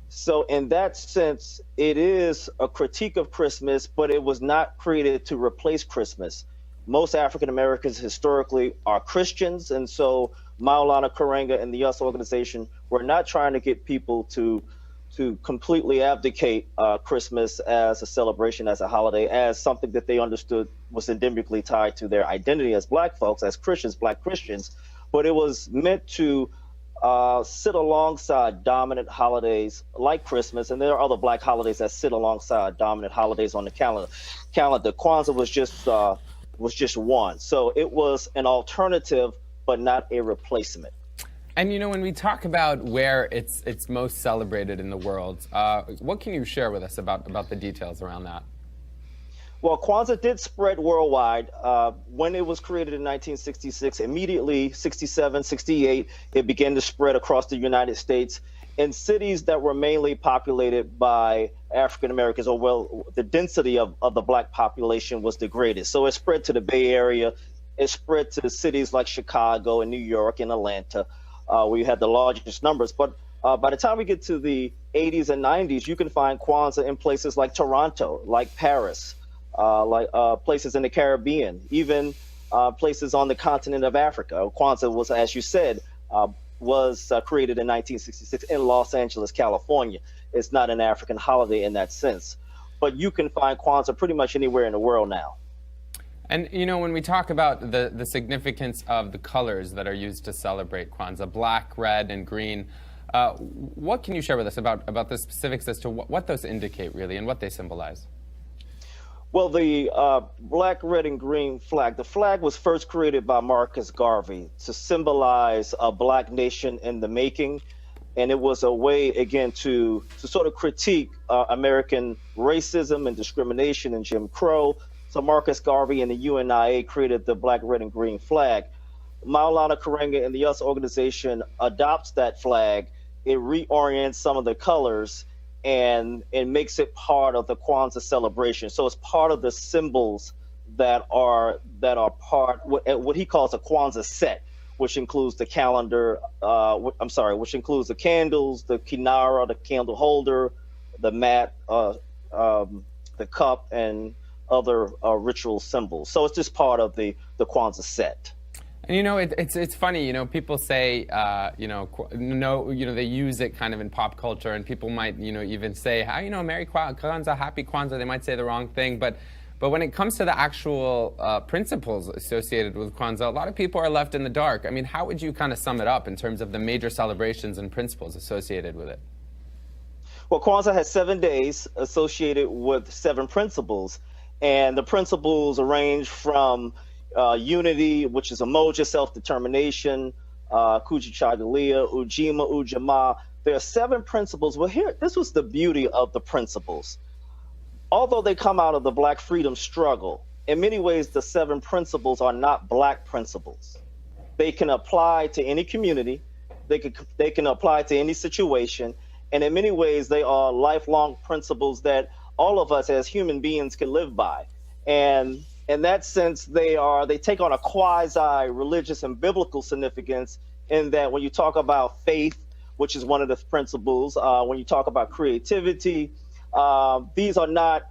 So in that sense, it is a critique of Christmas, but it was not created to replace Christmas. Most African Americans historically are Christians, and so Maulana Karenga and the US organization were not trying to get people to completely abdicate Christmas as a celebration, as a holiday, as something that they understood was endemically tied to their identity as Black folks, as Christians, Black Christians. But it was meant to sit alongside dominant holidays like Christmas, and there are other Black holidays that sit alongside dominant holidays on the calendar. Kwanzaa was just one, so it was an alternative, but not a replacement. And you know, when we talk about where it's most celebrated in the world, what can you share with us about the details around that? Well, Kwanzaa did spread worldwide. When it was created in 1966, immediately 67, 68, it began to spread across the United States in cities that were mainly populated by African Americans, or well, the density of the Black population was the greatest. So it spread to the Bay Area, it spread to cities like Chicago and New York and Atlanta. We had the largest numbers, but by the time we get to the 80s and 90s, you can find Kwanzaa in places like Toronto, like Paris, like places in the Caribbean, even places on the continent of Africa. Kwanzaa was, as you said, was created in 1966 in Los Angeles, California. It's not an African holiday in that sense, but you can find Kwanzaa pretty much anywhere in the world now. And you know, when we talk about the significance of the colors that are used to celebrate Kwanzaa, black, red, and green, what can you share with us about the specifics as to what those indicate really and what they symbolize? Well, the black, red, and green flag, the flag was first created by Marcus Garvey to symbolize a Black nation in the making. And it was a way, again, to sort of critique American racism and discrimination and Jim Crow. So Marcus Garvey and the UNIA created the black, red, and green flag. Maulana Karenga and the US organization adopts that flag. It reorients some of the colors and makes it part of the Kwanzaa celebration. So it's part of the symbols that are part, what he calls a Kwanzaa set, which includes the calendar, which includes the candles, the kinara, the candle holder, the mat, the cup, and other ritual symbols. So it's just part of the Kwanzaa set. And you know, it's funny. You know, people say, they use it kind of in pop culture, and people might, even say, Merry Kwanzaa, Happy Kwanzaa. They might say the wrong thing, but when it comes to the actual principles associated with Kwanzaa, a lot of people are left in the dark. I mean, how would you kind of sum it up in terms of the major celebrations and principles associated with it? Well, Kwanzaa has 7 days associated with 7 principles. And the principles range from unity, which is UMOJA, self-determination, KUJICHAGULIA, UJIMA, UJAMAA. There are 7 principles. Well, here, this was the beauty of the principles. Although they come out of the Black freedom struggle, in many ways, the 7 principles are not Black principles. They can apply to any community. They can apply to any situation. And in many ways, they are lifelong principles that all of us as human beings can live by. And in that sense, they take on a quasi-religious and biblical significance, in that when you talk about faith, which is one of the principles, when you talk about creativity, these are not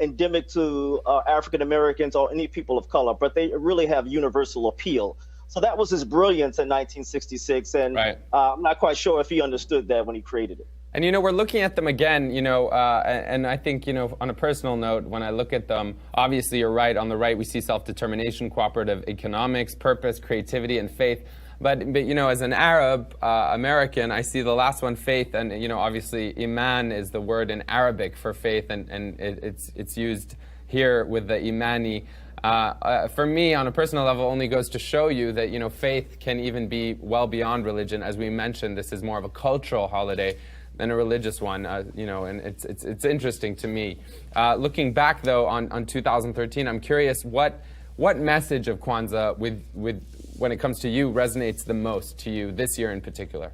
endemic to African Americans or any people of color, but they really have universal appeal. So that was his brilliance in 1966, and Right. I'm not quite sure if he understood that when he created it. And we're looking at them again, and I think, on a personal note, when I look at them, obviously you're right. On the right, we see self-determination, cooperative economics, purpose, creativity, and faith. But as an Arab American, I see the last one, faith, and obviously iman is the word in Arabic for faith, and it's used here with the imani. For me, on a personal level, only goes to show you that faith can even be well beyond religion. As we mentioned, this is more of a cultural holiday than a religious one, and it's interesting to me. Looking back though on 2013, I'm curious what message of Kwanzaa with when it comes to you resonates the most to you this year in particular?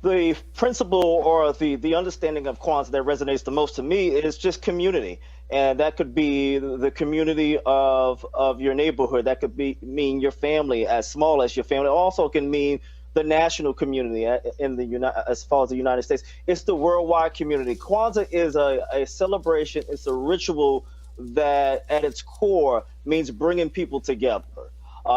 The principle or the understanding of Kwanzaa that resonates the most to me is just community. And that could be the community of your neighborhood. That could mean your family, as small as your family. It also can mean the national community as far as the United States. It's the worldwide community. Kwanzaa is a celebration. It's a ritual that at its core means bringing people together.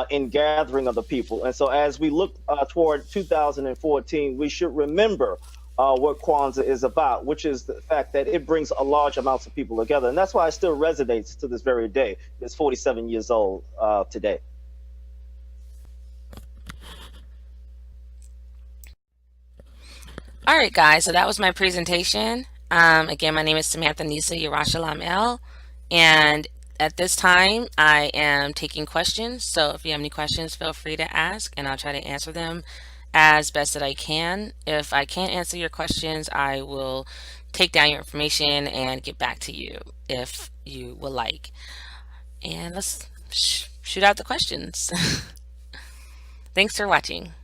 In gathering of the people. And so as we look toward 2014, we should remember what Kwanzaa is about, which is the fact that it brings a large amounts of people together. And that's why it still resonates to this very day. It's 47 years old today. All right, guys, so that was my presentation. Again, my name is Samantha Nisa Yerushalayim El, and at this time, I am taking questions. So if you have any questions, feel free to ask, and I'll try to answer them as best that I can. If I can't answer your questions, I will take down your information and get back to you if you would like. And let's shoot out the questions. Thanks for watching.